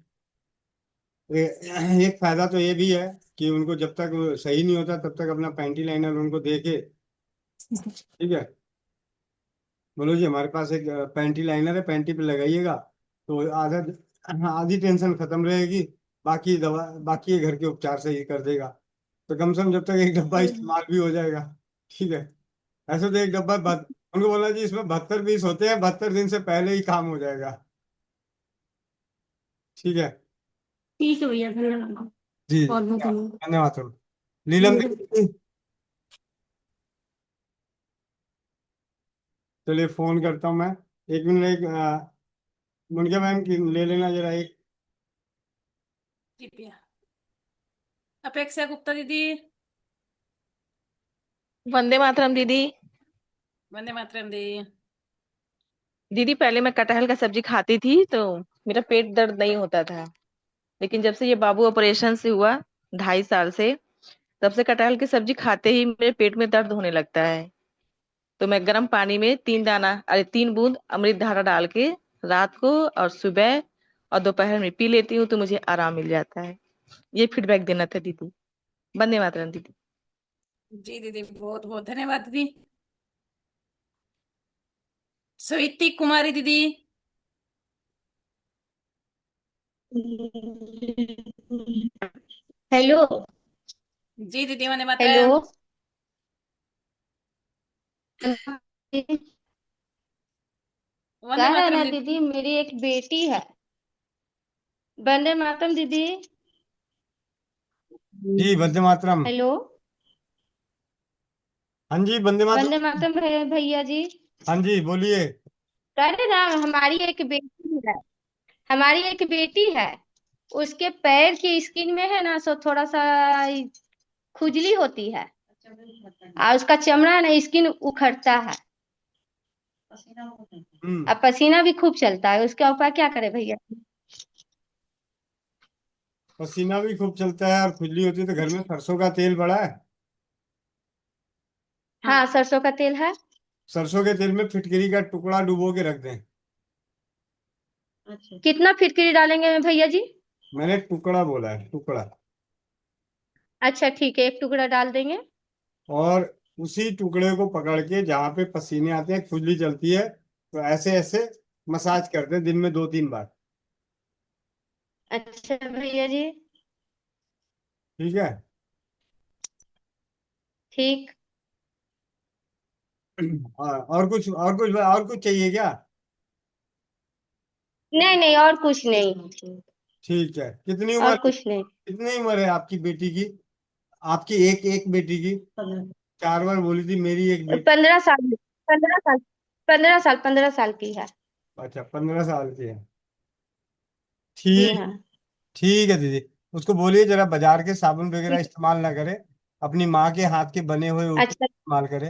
एक फायदा तो ये भी है कि उनको जब तक सही नहीं होता तब तक अपना पैंटी लाइनर उनको दे के, ठीक है, बोलो जी हमारे पास एक पैंटी लाइनर है, पैंटी पे लगाइएगा, तो आधा आधी टेंशन खत्म रहेगी। बाकी दवा, बाकी ये घर के उपचार से ही कर देगा। तो कम से कम जब तक एक डब्बा इस्तेमाल भी हो जाएगा, ठीक है। ऐसे तो एक डब्बा उनको बोला जी इसमें 72 पीस होते हैं, 72 दिन से पहले ही काम हो जाएगा, ठीक है। ठीक है भैया, धन्यवाद। जी बहुत बहुत धन्यवाद। धन्यवाद सर। नीलम दीदी, चलिए फोन करता हूँ मैं। एक मिनट, एक मुनकिया मैम की ले लेना जरा एक। जी भैया। अपेक्षा गुप्ता दीदी। वंदे मातरम दीदी। वंदे मातरम दीदी। दीदी पहले मैं कटहल का सब्जी खाती थी तो मेरा पेट दर्द नहीं होता था, लेकिन जब से ये बाबू ऑपरेशन से हुआ 2.5 साल से, तब से कटहल की सब्जी खाते ही मेरे पेट में दर्द होने लगता है। तो मैं गर्म पानी में 3 बूंद अमृत धारा डाल के रात को और सुबह और दोपहर में पी लेती हूँ तो मुझे आराम मिल जाता है। ये फीडबैक देना था दीदी। वंदे मातरम दीदी। जी दीदी, बहुत बहुत धन्यवाद दीदी। स्वीति कुमारी दीदी। हेलो। जी दीदी, वंदे हेलो। मातरम। वंदे क्या है मातरम ना दीदी। दीदी, मेरी एक बेटी है। वंदे मातरम दीदी। जी वंदे मातरम। हेलो। हाँ जी वंदे वंदे मातरम। मातरम भैया जी। हाँ जी बोलिए। कह रहे ना, हमारी एक बेटी है। हमारी एक बेटी है। उसके पैर की स्किन में है ना, सो थोड़ा सा खुजली होती है। और उसका चमड़ा ना, स्किन उखड़ता है। अब पसीना भी खूब चलता है। उसका उपाय क्या करे भैया? पसीना भी खूब चलता है और खुजली होती है तो घर में सरसों का तेल पड़ा है। हाँ, सरसों का तेल है। सरसों के तेल में फिटकरी का टुकड़ा डुबो के रख दें। कितना फिटकरी डालेंगे भैया जी? मैंने टुकड़ा बोला है, टुकड़ा। अच्छा ठीक है, एक टुकड़ा डाल देंगे। और उसी टुकड़े को पकड़ के जहाँ पे पसीने आते हैं, खुजली चलती है, तो ऐसे ऐसे मसाज कर दें दिन में 2-3 बार। अच्छा भैया जी। ठीक है। ठीक। और कुछ चाहिए क्या? नहीं नहीं, और कुछ नहीं। ठीक है। और कुछ नहीं। कितनी उम्र है आपकी बेटी की? आपकी एक एक बेटी की 4 बार बोली थी मेरी एक बेटी। 15 साल। 15 साल। 15 साल, 15 साल की है। अच्छा 15 साल की है। जी ठीक। हाँ। ठीक है दीदी। उसको बोलिए जरा बाजार के साबुन वगैरह इस्तेमाल ना करे, अपनी माँ के हाथ के बने हुए उपटन अच्छा। इस्तेमाल करे।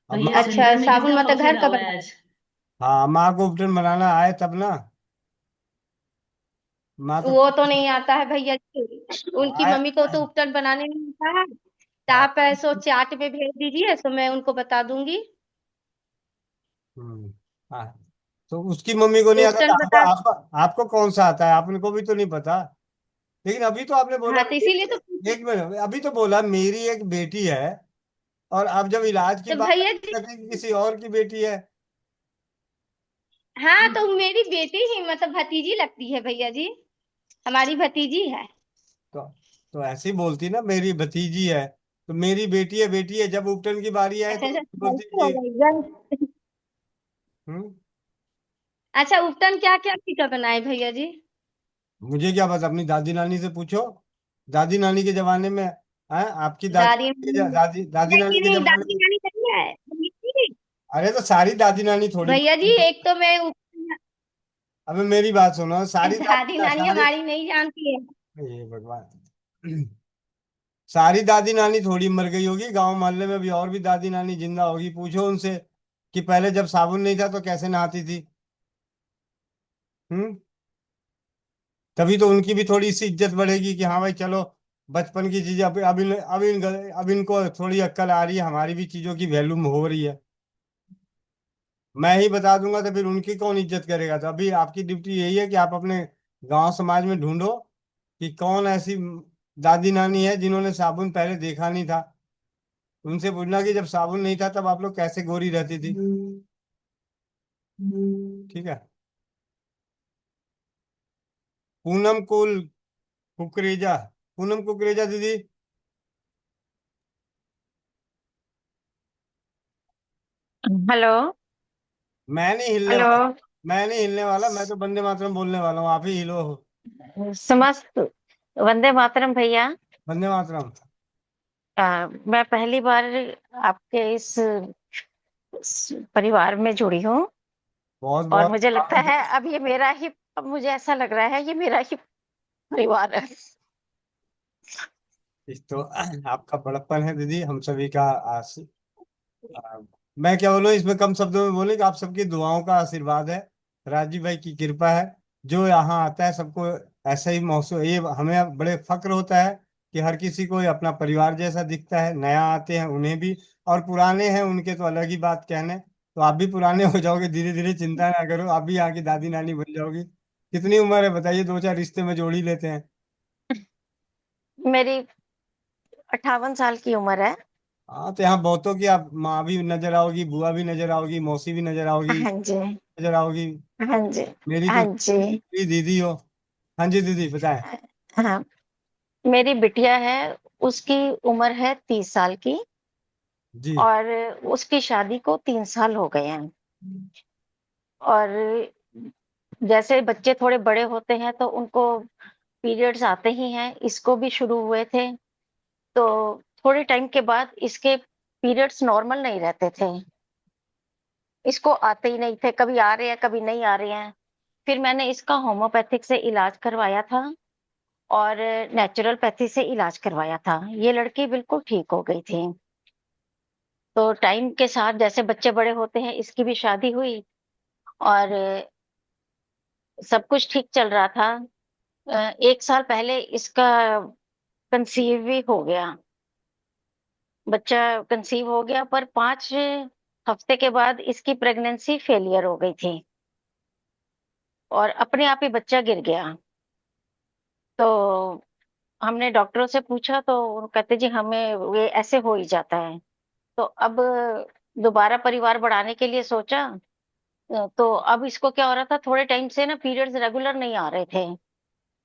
अब भैया माँ, अच्छा, सेंटर में साबुन कितना मतलब घर पसीना का हुआ बना? है आज। हाँ माँ को उपटन बनाना आए तब ना। माँ तो वो तो नहीं आता है भैया जी। उनकी आए। मम्मी को तो उपटन बनाने नहीं आता है। तो हाँ। आप ऐसो चाट पे भेज दीजिए, तो मैं उनको बता दूंगी। हम्म, हाँ। तो उसकी मम्मी को नहीं आता तो उपटन आपको बता। आपको आपको कौन सा आता है? आपने को भी तो नहीं पता। लेकिन अभी तो आपने बोला हाँ, तो इसीलिए तो एक मिनट, अभी तो बोला मेरी एक बेटी है, और अब जब इलाज की तो बात भैया जी। आई कि किसी और की बेटी है। हाँ, तो मेरी बेटी ही मतलब भतीजी लगती है भैया जी। हमारी भतीजी है। तो तो ऐसे ही बोलती ना मेरी भतीजी है, तो मेरी बेटी है, बेटी है, जब उपटन की बारी आए अच्छा तो अच्छा, बोलती गलती हो कि गई गलती। हम्म। अच्छा, उपटन क्या क्या टीका बनाए भैया जी? मुझे क्या पता, अपनी दादी नानी से पूछो। दादी नानी के जमाने में है, आपकी दादी दादी दादी नानी नहीं के नहीं, जमाने दादी में। नानी नहीं है भैया जी। अरे तो सारी दादी नानी थोड़ी। भैया जी, एक तो मैं अबे मेरी बात सुनो, सारी दादी नानी सारी, हमारी नहीं जानती है। ये भगवान, सारी दादी नानी थोड़ी मर गई होगी, गांव मोहल्ले में भी और भी दादी नानी जिंदा होगी, पूछो उनसे कि पहले जब साबुन नहीं था तो कैसे नहाती थी। हम्म। तभी तो उनकी भी थोड़ी सी इज्जत बढ़ेगी कि हाँ भाई चलो, बचपन की चीजें अब इनको थोड़ी अक्ल आ रही है, हमारी भी चीजों की वैल्यू हो रही है। मैं ही बता दूंगा तो फिर उनकी कौन इज्जत करेगा? तो अभी आपकी ड्यूटी यही है कि आप अपने गांव समाज में ढूंढो कि कौन ऐसी दादी नानी है जिन्होंने साबुन पहले देखा नहीं था। उनसे पूछना कि जब साबुन नहीं था तब आप लोग कैसे गोरी रहती थी। ठीक है। पूनम कुकरेजा, पूनम कुकरेजा दीदी। हेलो। मैं नहीं हिलने हेलो। वाला। मैं नहीं हिलने वाला, मैं तो वंदे मातरम बोलने वाला हूँ, आप ही हिलो। समस्त वंदे मातरम भैया। वंदे मातरम। मैं पहली बार आपके इस परिवार में जुड़ी हूँ बहुत और बहुत मुझे लगता है अब मुझे ऐसा लग रहा है ये मेरा ही परिवार है। इस तो आपका बड़प्पन है दीदी, हम सभी का आ, मैं क्या बोलूं इसमें, कम शब्दों में बोले कि आप सबकी दुआओं का आशीर्वाद है, राजीव भाई की कृपा है। जो यहाँ आता है सबको ऐसा ही महसूस, ये हमें बड़े फक्र होता है कि हर किसी को ये अपना परिवार जैसा दिखता है। नया आते हैं उन्हें भी, और पुराने हैं उनके तो अलग ही बात कहने। तो आप भी पुराने हो जाओगे धीरे धीरे, चिंता ना करो, आप भी यहाँ की दादी नानी बन जाओगी। कितनी उम्र है बताइए, दो चार रिश्ते में जोड़ ही लेते हैं। मेरी 58 साल की उम्र है। हाँ, तो यहाँ बहुतों की आप माँ भी नजर आओगी, बुआ भी नजर आओगी, मौसी भी नजर आओगी, हाँ जी। नजर आओगी। हाँ जी। मेरी तो हाँ जी। दीदी हो। हाँ जी दीदी बताएं। हाँ, मेरी बिटिया है, उसकी उम्र है 30 साल की जी। और उसकी शादी को 3 साल हो गए हैं। और जैसे बच्चे थोड़े बड़े होते हैं तो उनको पीरियड्स आते ही हैं, इसको भी शुरू हुए थे। तो थोड़े टाइम के बाद इसके पीरियड्स नॉर्मल नहीं रहते थे, इसको आते ही नहीं थे, कभी आ रहे हैं कभी नहीं आ रहे हैं। फिर मैंने इसका होम्योपैथिक से इलाज करवाया था और नेचुरलपैथी से इलाज करवाया था, ये लड़की बिल्कुल ठीक हो गई थी। तो टाइम के साथ जैसे बच्चे बड़े होते हैं, इसकी भी शादी हुई और सब कुछ ठीक चल रहा था। 1 साल पहले इसका कंसीव भी हो गया, बच्चा कंसीव हो गया, पर 5 हफ्ते के बाद इसकी प्रेगनेंसी फेलियर हो गई थी और अपने आप ही बच्चा गिर गया। तो हमने डॉक्टरों से पूछा तो वो कहते जी हमें ये ऐसे हो ही जाता है। तो अब दोबारा परिवार बढ़ाने के लिए सोचा। तो अब इसको क्या हो रहा था, थोड़े टाइम से ना पीरियड्स रेगुलर नहीं आ रहे थे,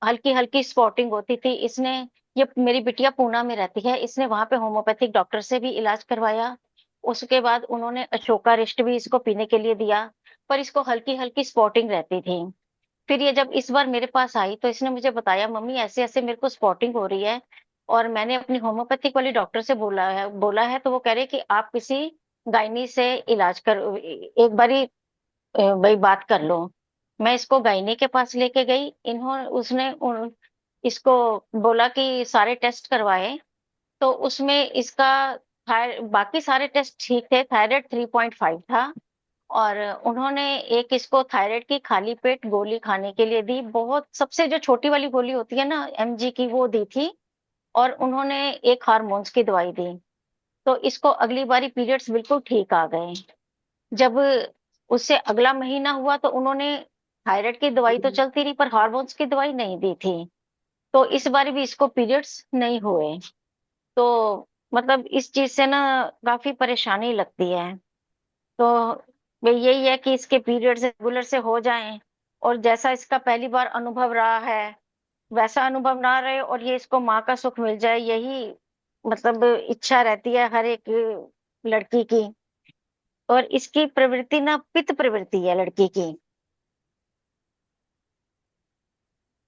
हल्की हल्की स्पॉटिंग होती थी। इसने, ये मेरी बिटिया पूना में रहती है, इसने वहां पे होम्योपैथिक डॉक्टर से भी इलाज करवाया। उसके बाद उन्होंने अशोका रिष्ट भी इसको पीने के लिए दिया, पर इसको हल्की हल्की स्पॉटिंग रहती थी। फिर ये जब इस बार मेरे पास आई तो इसने मुझे बताया मम्मी ऐसे ऐसे मेरे को स्पॉटिंग हो रही है, और मैंने अपनी होम्योपैथिक वाली डॉक्टर से बोला है तो वो कह रहे कि आप किसी गायनी से इलाज कर, एक बारी भाई बात कर लो। मैं इसको गायनी के पास लेके गई, इसको बोला कि सारे टेस्ट करवाए। तो उसमें इसका बाकी सारे टेस्ट ठीक थे, थायराइड 3.5 था। और उन्होंने एक इसको थायराइड की खाली पेट गोली खाने के लिए दी, बहुत सबसे जो छोटी वाली गोली होती है ना mg की, वो दी थी। और उन्होंने एक हार्मोन्स की दवाई दी। तो इसको अगली बारी पीरियड्स बिल्कुल ठीक आ गए। जब उससे अगला महीना हुआ तो उन्होंने, थायराइड की दवाई तो चलती रही पर हार्मोन्स की दवाई नहीं दी थी। तो इस बार भी इसको पीरियड्स नहीं हुए। तो मतलब इस चीज से ना काफी परेशानी लगती है। तो वे यही है कि इसके पीरियड्स रेगुलर से हो जाएं, और जैसा इसका पहली बार अनुभव रहा है वैसा अनुभव ना रहे, और ये इसको माँ का सुख मिल जाए, यही मतलब इच्छा रहती है हर एक लड़की की। और इसकी प्रवृत्ति ना पित्त प्रवृत्ति है लड़की की।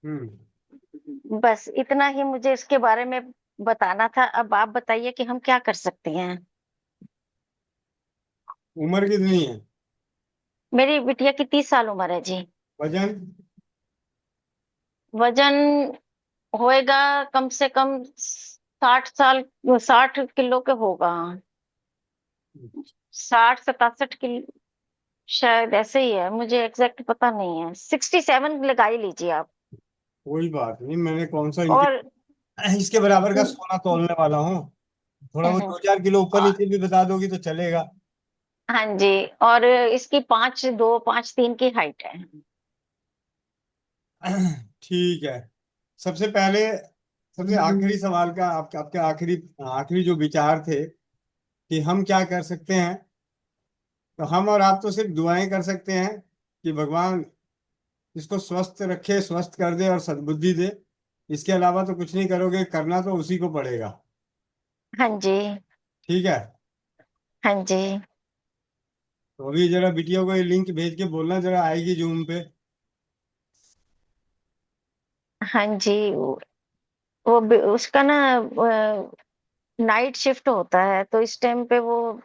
हम्म। बस इतना ही मुझे इसके बारे में बताना था। अब आप बताइए कि हम क्या कर सकते हैं। उम्र कितनी है? मेरी बिटिया की 30 साल उम्र है जी। वजन? वजन होएगा कम से कम 60 साल, 60 किलो के होगा, 60 67 किलो शायद, ऐसे ही है, मुझे एग्जैक्ट पता नहीं है, 67 लगा ही लीजिए आप। कोई बात नहीं, मैंने कौन सा और इसके बराबर का सोना तोलने वाला हूँ। थोड़ा बहुत 2-4 किलो ऊपर नीचे भी बता दोगी तो चलेगा। हाँ जी, और इसकी 5'2" 5'3" की हाइट है। ठीक है। सबसे पहले, सबसे आखिरी सवाल का आपके आपके आखिरी आखिरी जो विचार थे कि हम क्या कर सकते हैं, तो हम और आप तो सिर्फ दुआएं कर सकते हैं कि भगवान इसको स्वस्थ रखे, स्वस्थ कर दे और सद्बुद्धि दे। इसके अलावा तो कुछ नहीं करोगे, करना तो उसी को पड़ेगा। हाँ जी। ठीक है। हाँ जी। तो अभी जरा बिटिया को ये लिंक भेज के बोलना, जरा आएगी जूम पे। हाँ जी। उसका ना नाइट शिफ्ट होता है, तो इस टाइम पे वो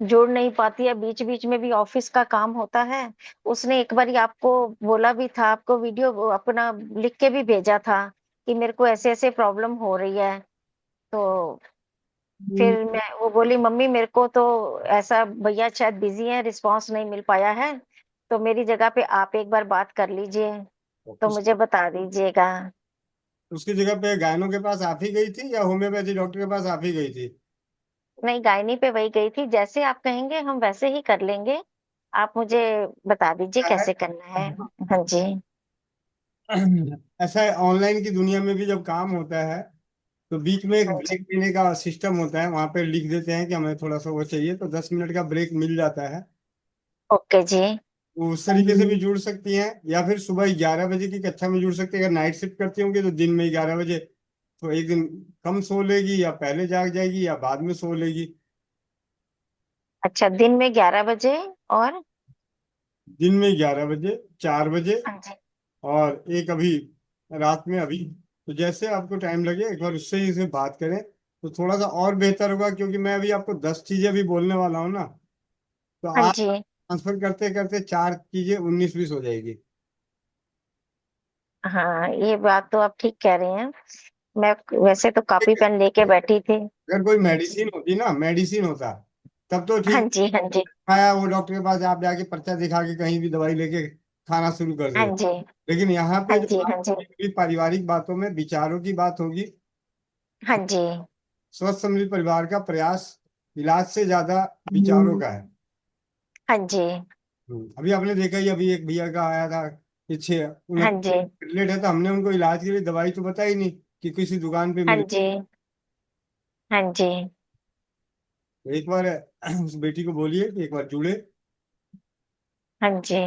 जोड़ नहीं पाती है, बीच बीच में भी ऑफिस का काम होता है। उसने एक बार आपको बोला भी था, आपको वीडियो अपना लिख के भी भेजा था कि मेरे को ऐसे ऐसे प्रॉब्लम हो रही है। तो फिर मैं वो बोली, मम्मी मेरे को तो ऐसा, भैया शायद बिजी हैं, रिस्पांस नहीं मिल पाया है, तो मेरी जगह पे आप एक बार बात कर लीजिए, तो उस, मुझे बता दीजिएगा। उसकी जगह पे गायनों के पास आप ही गई थी या होम्योपैथी डॉक्टर के पास आप ही गई थी? नहीं, गायनी पे वही गई थी, जैसे आप कहेंगे हम वैसे ही कर लेंगे। आप मुझे बता दीजिए क्या है? कैसे करना है। हाँ जी। ऐसा है, ऑनलाइन की दुनिया में भी जब काम होता है तो बीच में एक हाँ जी। ब्रेक लेने का सिस्टम होता है, वहां पे लिख देते हैं कि हमें थोड़ा सा वो चाहिए, तो 10 मिनट का ब्रेक मिल जाता है। ओके जी। वो उस तरीके से भी जुड़ सकती हैं, या फिर सुबह 11 बजे की कक्षा में जुड़ सकती है। अगर नाइट शिफ्ट करती होंगी तो दिन में 11 बजे, तो एक दिन कम सो लेगी, या पहले जाग जाएगी या बाद में सो लेगी। अच्छा, दिन में 11 बजे, और दिन में 11 बजे, 4 बजे, हाँ जी। और एक अभी रात में अभी। तो जैसे आपको टाइम लगे एक बार उससे ही से बात करें तो थोड़ा सा और बेहतर होगा, क्योंकि मैं अभी आपको 10 चीजें भी बोलने वाला हूँ ना, तो हाँ आप जी। ट्रांसफर करते करते 4 चीजें 19-20 हो जाएगी। हाँ, ये बात तो आप ठीक कह रहे हैं। मैं वैसे तो कॉपी पेन लेके बैठी थी। अगर कोई मेडिसिन होती ना, मेडिसिन होता, तब तो हाँ ठीक, जी। हाँ जी। खाया वो डॉक्टर के पास आप जाके पर्चा दिखा के कहीं भी दवाई लेके खाना शुरू कर हाँ दे। जी। लेकिन यहाँ हाँ पे जो जी। बात हाँ जी। होगी, पारिवारिक बातों में विचारों की बात होगी। हाँ जी। स्वस्थ समृद्ध परिवार का प्रयास इलाज से ज्यादा विचारों का है। हाँ जी। अभी आपने देखा ही, अभी एक भैया का आया था कि हाँ जी। प्लेट है, तो हमने उनको इलाज के लिए दवाई तो बताई नहीं कि किसी दुकान पे हाँ मिले। जी। हाँ जी। तो एक बार उस बेटी को बोलिए कि एक बार जुड़े। हाँ जी।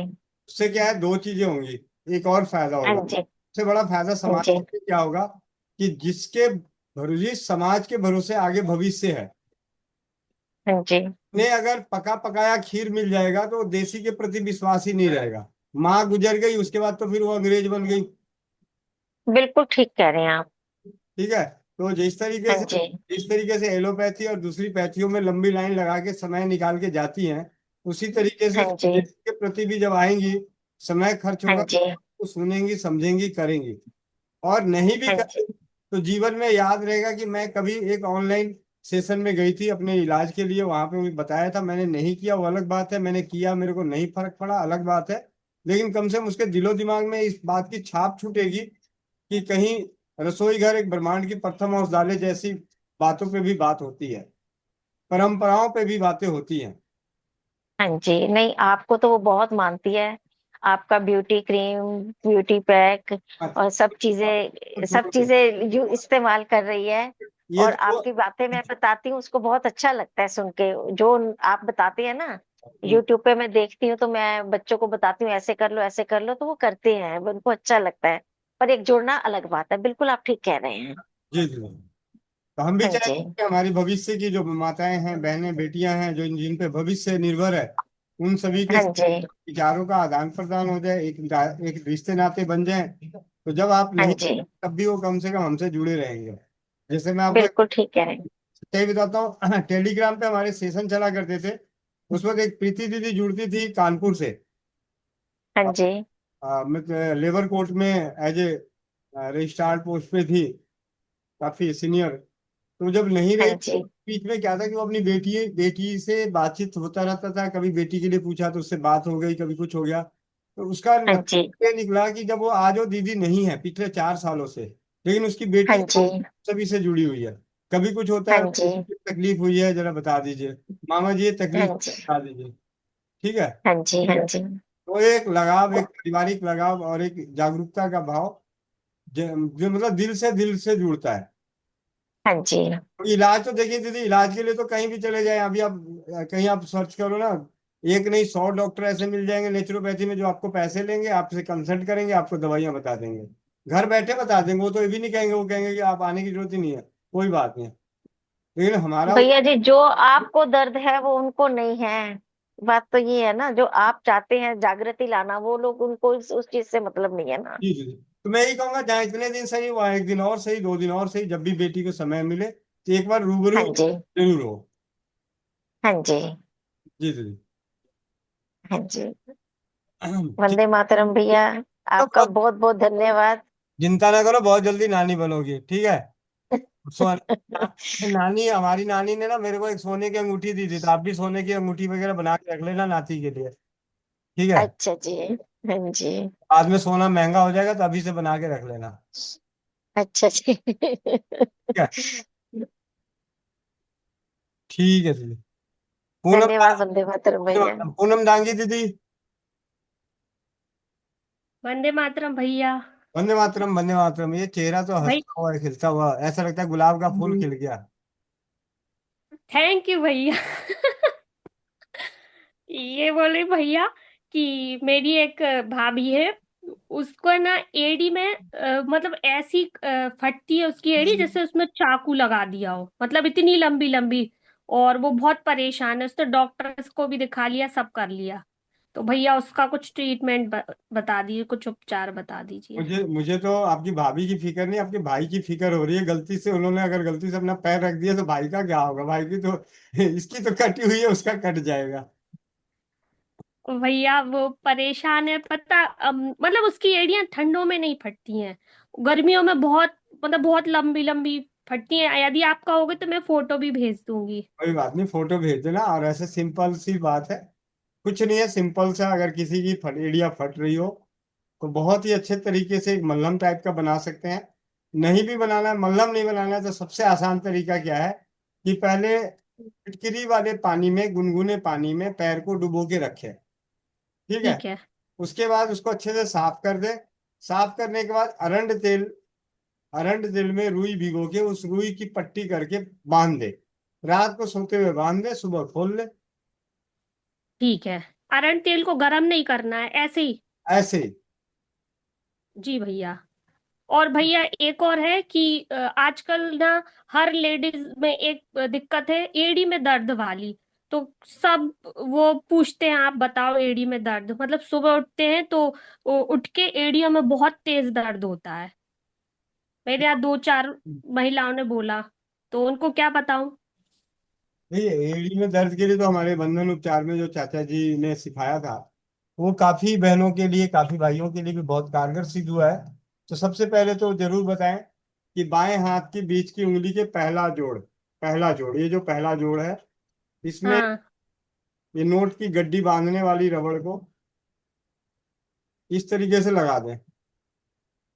उससे क्या है, 2 चीजें होंगी। एक और फायदा हाँ होगा, जी। सबसे बड़ा फायदा हाँ समाज जी। के लिए क्या होगा कि जिसके भरोसे, समाज के भरोसे आगे भविष्य है। हाँ जी। ने अगर पका पकाया खीर मिल जाएगा तो वो देसी के प्रति विश्वास ही नहीं रहेगा। माँ गुजर गई, उसके बाद तो फिर वो अंग्रेज बन गई। बिल्कुल ठीक कह रहे हैं आप। ठीक है। तो हाँ जी। जिस तरीके से एलोपैथी और दूसरी पैथियों में लंबी लाइन लगा के समय निकाल के जाती हैं, उसी तरीके से हाँ जी। देश के प्रति भी जब आएंगी, समय खर्च हाँ होगा, जी। तो सुनेंगी, समझेंगी, करेंगी। और नहीं भी हाँ करें जी। तो जीवन में याद रहेगा कि मैं कभी एक ऑनलाइन सेशन में गई थी अपने इलाज के लिए, वहां पे मुझे बताया था, मैंने नहीं किया वो अलग बात है, मैंने किया मेरे को नहीं फर्क पड़ा अलग बात है। लेकिन कम से कम उसके दिलो दिमाग में इस बात की छाप छूटेगी कि कहीं रसोई घर एक ब्रह्मांड की प्रथम औषधालय जैसी बातों पे भी बात होती है, परंपराओं पे भी बातें होती हैं। हाँ जी। नहीं, आपको तो वो बहुत मानती है। आपका ब्यूटी क्रीम, ब्यूटी पैक और सब छोड़ो, चीजें जो इस्तेमाल कर रही है। ये और जो आपकी बातें मैं बताती हूँ, उसको बहुत अच्छा लगता है सुन के, जो आप बताते हैं ना। यूट्यूब पे मैं देखती हूँ, तो मैं बच्चों को बताती हूँ ऐसे कर लो, ऐसे कर लो, तो वो करते हैं, उनको अच्छा लगता है। पर एक जोड़ना अलग बात है, बिल्कुल आप ठीक कह रहे हैं। जी जी, तो हम भी हाँ जी। चाहेंगे कि हमारी भविष्य की जो माताएं हैं, बहनें, बेटियां हैं, जो जिन पे भविष्य निर्भर है, उन सभी के हाँ जी। विचारों का आदान प्रदान हो जाए, एक रिश्ते नाते बन जाए। तो जब आप हाँ नहीं, जी। तब भी वो कम से कम हमसे जुड़े रहेंगे। जैसे मैं आपको बिल्कुल ठीक कह रहे हैं। सही बताता हूँ, टेलीग्राम पे हमारे सेशन चला करते थे। उस वक्त एक प्रीति दीदी जुड़ती थी कानपुर से। हाँ जी। मैं लेबर कोर्ट में एज ए रजिस्ट्रार पोस्ट पे थी, काफी सीनियर। तो जब नहीं हाँ रही, जी। बीच में क्या था कि वो अपनी बेटी बेटी से बातचीत होता रहता था, कभी बेटी के लिए पूछा तो उससे बात हो गई, कभी कुछ हो गया। तो उसका हाँ जी। ये निकला कि जब वो आज वो दीदी नहीं है पिछले 4 सालों से, लेकिन उसकी बेटी हाँ जी। सभी से जुड़ी हुई है। कभी कुछ होता हाँ है, जी। तकलीफ हुई है जरा बता दीजिए, मामा जी ये हाँ तकलीफ जी। बता दीजिए। ठीक है। हाँ जी। हाँ जी। तो एक लगाव, एक पारिवारिक लगाव और एक जागरूकता का भाव जो मतलब दिल से जुड़ता है। हाँ जी। तो इलाज तो देखिए दीदी, इलाज के लिए तो कहीं भी चले जाएं, अभी आप कहीं आप सर्च करो ना, एक नहीं 100 डॉक्टर ऐसे मिल जाएंगे नेचुरोपैथी में जो आपको पैसे लेंगे, आपसे कंसल्ट करेंगे, आपको दवाइयां बता देंगे, घर बैठे बता देंगे। वो तो ये भी नहीं कहेंगे, वो कहेंगे कि आप आने की जरूरत ही नहीं है, कोई बात नहीं है। लेकिन हमारा भैया जी, जो आपको दर्द है वो उनको नहीं है। बात तो ये है ना, जो आप चाहते हैं जागृति लाना, वो लोग, उनको उस चीज से मतलब नहीं है ना। जी जी जी। तो मैं यही कहूंगा, जहाँ इतने दिन सही हुआ, एक दिन और सही, 2 दिन और सही, जब भी बेटी को समय मिले तो एक बार रूबरू हाँ जी। जरूर हो। हाँ जी। जी जी जी। हाँ जी। ठीक। वंदे मातरम भैया। तो आपका बहुत बहुत धन्यवाद। चिंता ना करो, बहुत जल्दी नानी बनोगी, ठीक है। नानी, हमारी नानी ने ना मेरे को एक सोने की अंगूठी दी थी, तो आप भी सोने की अंगूठी वगैरह बना के रख लेना नाती के लिए, ठीक है। अच्छा जी। हाँ जी। बाद में सोना महंगा हो जाएगा तो अभी से बना के रख लेना, अच्छा जी। ठीक है। ठीक है दीदी। पूनम धन्यवाद वंदे मातरम भैया। पूनम डांगी दीदी। वंदे मातरम भैया। वंदे मातरम, वंदे मातरम। ये चेहरा तो भाई, हंसता हुआ है, खिलता हुआ, ऐसा लगता है गुलाब का फूल खिल गया। थैंक यू भैया। ये बोले भैया कि मेरी एक भाभी है, उसको ना एड़ी में मतलब ऐसी फटती है उसकी एड़ी जैसे उसमें चाकू लगा दिया हो, मतलब इतनी लंबी लंबी। और वो बहुत परेशान है, उसने डॉक्टर्स को भी दिखा लिया, सब कर लिया। तो भैया उसका कुछ ट्रीटमेंट बता दीजिए, कुछ उपचार बता दीजिए। मुझे मुझे तो आपकी भाभी की फिक्र नहीं, आपके भाई की फिक्र हो रही है। गलती से उन्होंने अगर गलती से अपना पैर रख दिया तो भाई का क्या होगा? भाई की तो इसकी तो कटी हुई है, उसका कट जाएगा। भैया वो परेशान है, पता मतलब उसकी एड़ियां ठंडों में नहीं फटती हैं, गर्मियों में बहुत, मतलब बहुत लंबी लंबी फटती हैं। यदि आपका होगा तो मैं फोटो भी भेज दूंगी। कोई बात नहीं, फोटो भेज देना। और ऐसे सिंपल सी बात है, कुछ नहीं है, सिंपल सा। अगर किसी की एड़िया फट रही हो तो बहुत ही अच्छे तरीके से एक मल्हम टाइप का बना सकते हैं। नहीं भी बनाना है, मल्हम नहीं बनाना है, तो सबसे आसान तरीका क्या है कि पहले फिटकरी वाले पानी में, गुनगुने पानी में पैर को डुबो के रखें, ठीक है। ठीक है। उसके बाद उसको अच्छे से साफ कर दे। साफ करने के बाद अरंड तेल में रुई भिगो के उस रुई की पट्टी करके बांध दे। रात को सोते हुए बांध दे, सुबह खोल ले। ठीक है। अरंड तेल को गरम नहीं करना है, ऐसे ही? ऐसे ही। जी भैया। और भैया एक और है कि आजकल ना हर लेडीज में एक दिक्कत है, एड़ी में दर्द वाली। तो सब वो पूछते हैं, आप बताओ एड़ी में दर्द, मतलब सुबह उठते हैं तो उठ के एड़ियों में बहुत तेज दर्द होता है। मेरे यहाँ 2 4 महिलाओं ने बोला, तो उनको क्या बताऊं? नहीं, एड़ी में दर्द के लिए तो हमारे बंधन उपचार में जो चाचा जी ने सिखाया था, वो काफी बहनों के लिए, काफी भाइयों के लिए भी बहुत कारगर सिद्ध हुआ है। तो सबसे पहले तो जरूर बताएं कि बाएं हाथ की बीच की उंगली के पहला जोड़, ये जो पहला जोड़ है, इसमें हाँ। ये नोट की गड्डी बांधने वाली रबड़ को इस तरीके से लगा दें।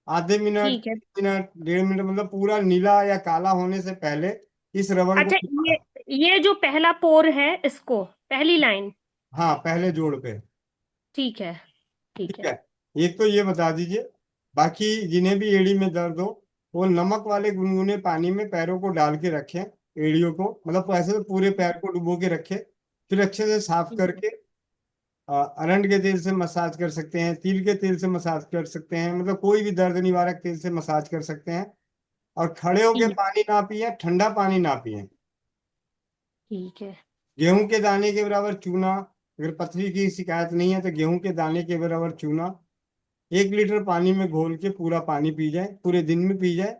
आधे मिनट, ठीक है। 1.5 मिनट, मतलब पूरा नीला या काला होने से पहले इस रबड़ को। अच्छा, ये जो पहला पोर है, इसको पहली लाइन। हाँ, पहले जोड़ पे। ठीक है। ठीक ठीक है। है। एक तो ये बता दीजिए। बाकी जिन्हें भी एड़ी में दर्द हो, वो नमक वाले गुनगुने पानी में पैरों को डाल के रखें, एड़ियों को, मतलब ऐसे तो पूरे पैर को डुबो के रखें। फिर अच्छे से साफ ठीक है। करके अरंड के तेल से मसाज कर सकते हैं, तिल के तेल से मसाज कर सकते हैं, मतलब कोई भी दर्द निवारक तेल से मसाज कर सकते हैं। और खड़े होके ठीक पानी ना पिए, ठंडा पानी ना पिए। ठीक है। गेहूं के दाने के बराबर चूना, अगर पथरी की शिकायत नहीं है तो गेहूं के दाने के बराबर चूना 1 लीटर पानी में घोल के पूरा पानी पी जाए, पूरे दिन में पी जाए।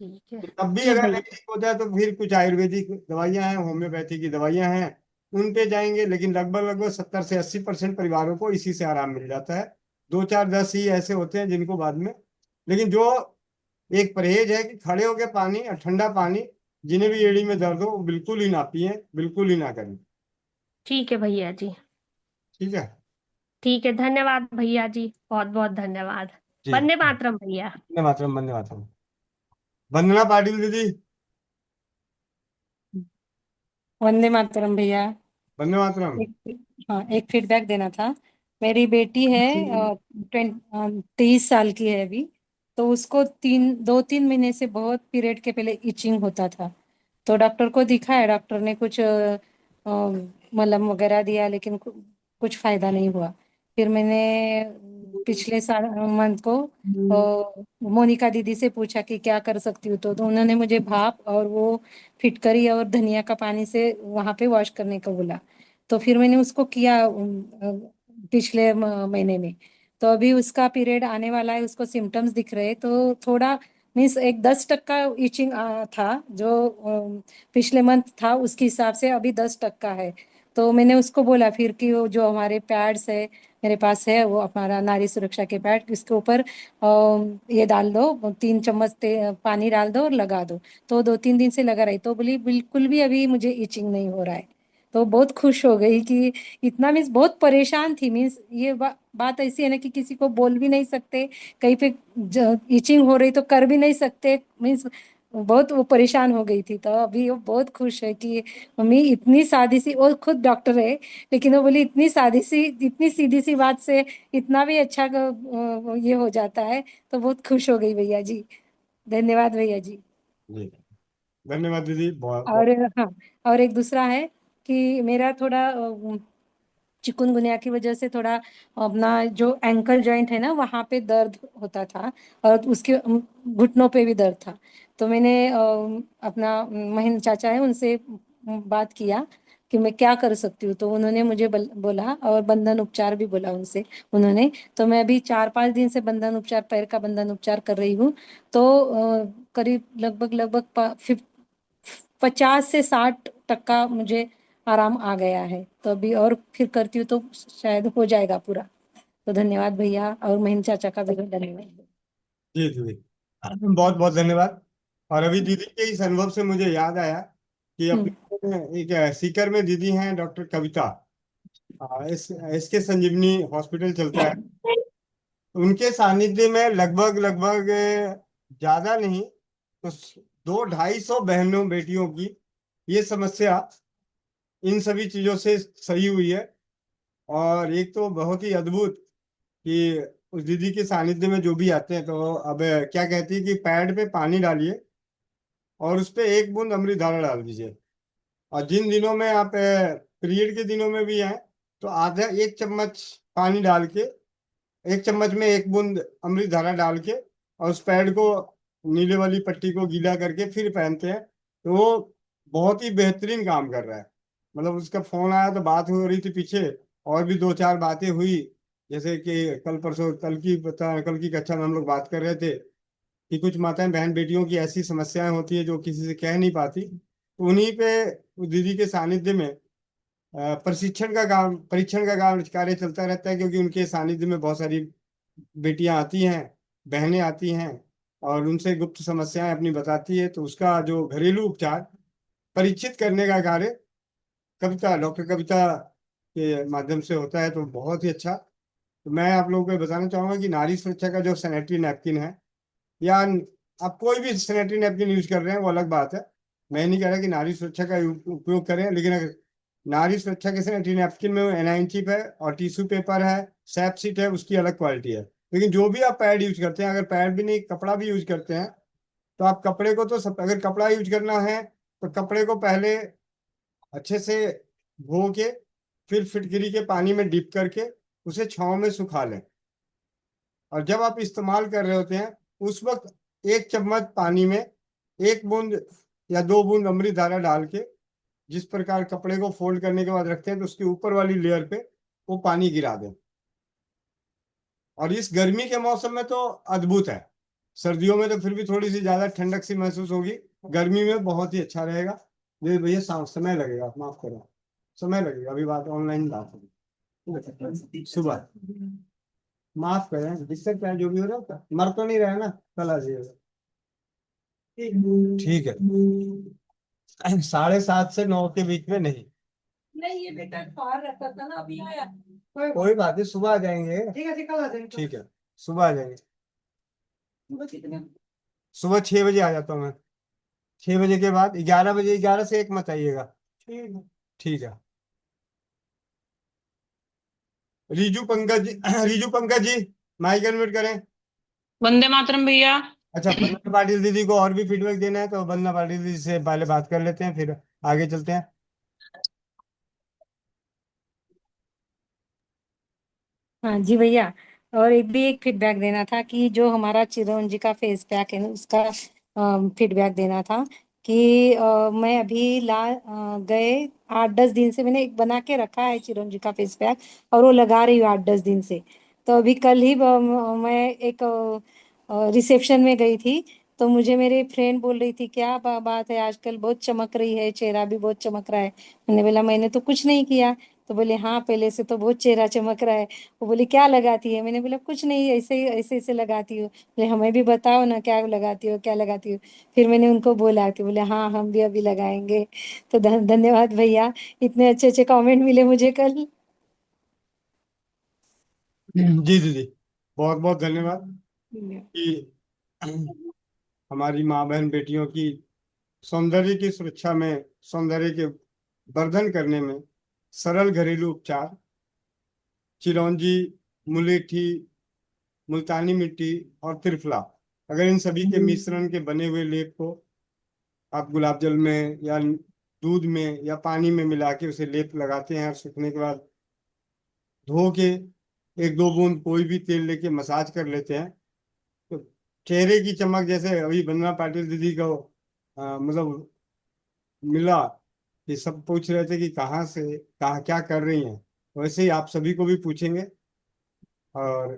ठीक है। तब भी जी अगर नहीं भैया। ठीक होता है तो फिर कुछ आयुर्वेदिक दवाइयां हैं, होम्योपैथी की दवाइयां हैं, उन पे जाएंगे। लेकिन लगभग लगभग 70 से 80% परिवारों को इसी से आराम मिल जाता है। 2 4 10 ही ऐसे होते हैं जिनको बाद में। लेकिन जो एक परहेज है कि खड़े होके पानी और ठंडा पानी, जिन्हें भी एड़ी में दर्द हो, वो बिल्कुल ही ना पिए, बिल्कुल ही ना करें। ठीक है भैया जी। ठीक है। ठीक है, धन्यवाद भैया जी, बहुत बहुत धन्यवाद। जी। वंदे मातरम भैया। वंदे मातरम, वंदे मातरम। वंदना पाटिल दीदी। वंदे मातरम भैया। वंदे मातरम। हाँ, एक फीडबैक देना था। मेरी बेटी है 23 साल की है अभी। तो उसको 2-3 महीने से बहुत पीरियड के पहले इचिंग होता था। तो डॉक्टर को दिखाया, डॉक्टर ने कुछ मलहम वगैरह दिया, लेकिन कुछ फायदा नहीं हुआ। फिर मैंने पिछले साल मंथ को मोनिका दीदी से पूछा कि क्या कर सकती हूँ। तो उन्होंने मुझे भाप और वो फिटकरी और धनिया का पानी से वहां पे वॉश करने को बोला। तो फिर मैंने उसको किया पिछले महीने में। तो अभी उसका पीरियड आने वाला है, उसको सिम्टम्स दिख रहे हैं। तो थोड़ा मीन्स एक 10% इचिंग था, जो पिछले मंथ था उसके हिसाब से अभी 10% है। तो मैंने उसको बोला फिर कि वो जो हमारे पैड्स है मेरे पास है, वो हमारा नारी सुरक्षा के पैड, इसके ऊपर ये डाल दो, 3 चम्मच पानी डाल दो और लगा दो। तो 2-3 दिन से लगा रही, तो बोली बिल्कुल भी अभी मुझे इचिंग नहीं हो रहा है। तो बहुत खुश हो गई कि इतना, मीन्स बहुत परेशान थी। मीन्स ये बात ऐसी है ना कि किसी को बोल भी नहीं सकते, कहीं पे इचिंग हो रही तो कर भी नहीं सकते। मीन्स बहुत वो परेशान हो गई थी। तो अभी वो बहुत खुश है कि मम्मी इतनी सादी सी, वो खुद डॉक्टर है, लेकिन वो बोली इतनी सीधी सी बात से इतना भी अच्छा ये हो जाता है। तो बहुत खुश हो गई भैया जी। धन्यवाद भैया जी। जी, धन्यवाद दीदी, बहुत और बहुत। हाँ, और एक दूसरा है कि मेरा थोड़ा चिकुनगुनिया की वजह से थोड़ा अपना जो एंकल जॉइंट है ना, वहाँ पे दर्द होता था, और उसके घुटनों पे भी दर्द था। तो मैंने अपना महीन चाचा है उनसे बात किया कि मैं क्या कर सकती हूँ। तो उन्होंने मुझे बोला, और बंधन उपचार भी बोला उनसे उन्होंने। तो मैं अभी 4-5 दिन से बंधन उपचार, पैर का बंधन उपचार कर रही हूँ। तो करीब लगभग 50 से 60% मुझे आराम आ गया है। तो अभी और फिर करती हूँ तो शायद हो जाएगा पूरा। तो धन्यवाद भैया, और महीन चाचा का भी धन्यवाद। जी दीदी, बहुत बहुत धन्यवाद। और अभी दीदी के इस अनुभव से मुझे याद आया कि अपने एक सीकर में दीदी हैं, डॉक्टर कविता। इसके संजीवनी हॉस्पिटल चलता है। उनके सानिध्य में लगभग लगभग ज्यादा नहीं तो 200-250 बहनों बेटियों की ये समस्या इन सभी चीजों से सही हुई है। और एक तो बहुत ही अद्भुत कि उस दीदी के सानिध्य में जो भी आते हैं, तो अब क्या कहती है कि पैड पे पानी डालिए और उस पे एक बूंद अमृत धारा डाल दीजिए। और जिन दिनों में आप पीरियड के दिनों में भी हैं, तो आधा 1 चम्मच पानी डाल के, 1 चम्मच में एक बूंद अमृत धारा डाल के, और उस पैड को, नीले वाली पट्टी को गीला करके फिर पहनते हैं। तो वो बहुत ही बेहतरीन काम कर रहा है। मतलब उसका फोन आया तो बात हो रही थी पीछे, और भी 2-4 बातें हुई। जैसे कि कल की कक्षा में हम लोग बात कर रहे थे कि कुछ माताएं बहन बेटियों की ऐसी समस्याएं होती है जो किसी से कह नहीं पाती। तो उन्हीं पे उस दीदी के सानिध्य में परीक्षण का काम कार्य चलता रहता है, क्योंकि उनके सानिध्य में बहुत सारी बेटियां आती हैं, बहनें आती हैं, और उनसे गुप्त समस्याएं अपनी बताती है। तो उसका जो घरेलू उपचार परीक्षित करने का कार्य डॉक्टर कविता के माध्यम से होता है। तो बहुत ही अच्छा। तो मैं आप लोगों को बताना चाहूंगा कि नारी सुरक्षा का जो सैनिटरी नैपकिन है, या आप कोई भी सैनिटरी नैपकिन यूज कर रहे हैं वो अलग बात है। मैं नहीं कह रहा कि नारी सुरक्षा का उपयोग करें, लेकिन अगर नारी सुरक्षा के सैनिटरी नैपकिन में एनाइन चिप है और टिश्यू पेपर है, सैप सीट है, उसकी अलग क्वालिटी है। लेकिन जो भी आप पैड यूज करते हैं, अगर पैड भी नहीं कपड़ा भी यूज करते हैं, तो आप कपड़े को तो अगर कपड़ा यूज करना है तो कपड़े को पहले अच्छे से धो के, फिर फिटकरी के पानी में डिप करके उसे छांव में सुखा लें। और जब आप इस्तेमाल कर रहे होते हैं उस वक्त 1 चम्मच पानी में 1 बूंद या 2 बूंद अमृत धारा डाल के, जिस प्रकार कपड़े को फोल्ड करने के बाद रखते हैं, तो उसके ऊपर वाली लेयर पे वो पानी गिरा दें। और इस गर्मी के मौसम में तो अद्भुत है। सर्दियों में तो फिर भी थोड़ी सी ज्यादा ठंडक सी महसूस होगी, गर्मी में बहुत ही अच्छा रहेगा। भैया समय लगेगा, माफ करो, समय लगेगा। अभी बात ऑनलाइन बात होगी सुबह, माफ करें, दिक्कत क्या है, जो भी हो रहा है मर तो नहीं रहा है ना, कल आ जाइएगा। ठीक है, 7:30 से 9 के बीच में नहीं। नहीं, ये बेटा बाहर रहता था ना, अभी आया। कोई बात नहीं, सुबह आ जाएंगे। ठीक है, कल आ जाएंगे। ठीक है, सुबह आ जाएंगे। सुबह कितने? सुबह 6 बजे आ जाता हूँ मैं। 6 बजे के बाद 11 बजे, 11 से 1 मत आइएगा। ठीक है। ठीक है। रिजू पंकज जी रिजू पंकज जी, माइक अनम्यूट करें। वंदे मातरम भैया। अच्छा, वंदना पाटिल दीदी को और भी फीडबैक देना है तो वंदना पाटिल दीदी से पहले बात कर लेते हैं, फिर आगे चलते हैं। हाँ जी भैया, और एक फीडबैक देना था कि जो हमारा चिरौंजी का फेस पैक है उसका फीडबैक देना था कि मैं अभी गए 8-10 दिन से मैंने एक बना के रखा है चिरौंजी का फेस पैक, और वो लगा रही हूँ 8-10 दिन से। तो अभी कल ही मैं एक रिसेप्शन में गई थी, तो मुझे मेरी फ्रेंड बोल रही थी क्या बात है, आजकल बहुत चमक रही है, चेहरा भी बहुत चमक रहा है। मैंने बोला मैंने तो कुछ नहीं किया। तो बोले हाँ, पहले से तो बहुत चेहरा चमक रहा है। वो बोली क्या लगाती है? मैंने बोला कुछ नहीं, ऐसे ही ऐसे ऐसे लगाती हूँ। बोले हमें भी बताओ ना क्या लगाती हो, क्या लगाती हो। फिर मैंने उनको बोला तो बोले हाँ, हम भी अभी लगाएंगे। तो धन्यवाद भैया, इतने अच्छे अच्छे कमेंट मिले मुझे कल। जी दीदी, बहुत बहुत धन्यवाद कि हमारी माँ बहन बेटियों की सौंदर्य की सुरक्षा में, सौंदर्य के वर्धन करने में सरल घरेलू उपचार चिरौंजी, मुलेठी, मुल्तानी मिट्टी और त्रिफला, अगर इन सभी के मिश्रण के बने हुए लेप को आप गुलाब जल में या दूध में या पानी में मिला के उसे लेप लगाते हैं और सूखने के बाद धो के 1-2 बूंद कोई भी तेल लेके मसाज कर लेते हैं, तो चेहरे की चमक, जैसे अभी वंदना पाटिल दीदी को मतलब मिला कि सब पूछ रहे थे कि कहाँ से, कहाँ क्या कर रही हैं, वैसे ही आप सभी को भी पूछेंगे। और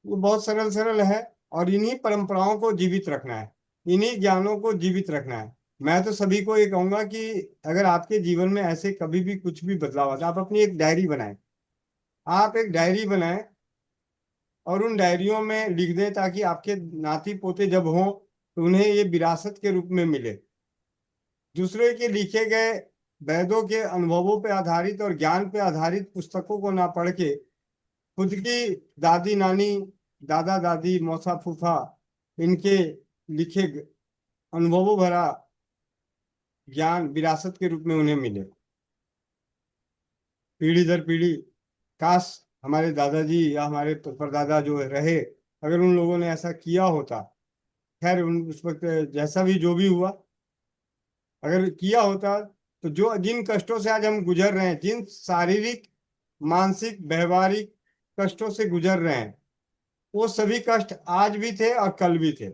वो बहुत सरल सरल है, और इन्हीं परंपराओं को जीवित रखना है, इन्हीं ज्ञानों को जीवित रखना है। मैं तो सभी को ये कहूंगा कि अगर आपके जीवन में ऐसे कभी भी कुछ भी बदलाव आता है, आप अपनी एक डायरी बनाएं। आप एक डायरी बनाएं और उन डायरियों में लिख दें, ताकि आपके नाती पोते जब हों तो उन्हें ये विरासत के रूप में मिले। दूसरे के लिखे गए वेदों के अनुभवों पर आधारित और ज्ञान पर आधारित पुस्तकों को ना पढ़ के खुद की दादी नानी, दादा दादी, मौसा फूफा, इनके लिखे अनुभवों भरा ज्ञान विरासत के रूप में उन्हें मिले, पीढ़ी दर पीढ़ी। काश हमारे दादाजी या हमारे परदादा जो रहे, अगर उन लोगों ने ऐसा किया होता, खैर उस वक्त जैसा भी जो भी हुआ, अगर किया होता तो जो जिन कष्टों से आज हम गुजर रहे हैं, जिन शारीरिक मानसिक व्यवहारिक कष्टों से गुजर रहे हैं, वो सभी कष्ट आज भी थे और कल भी थे,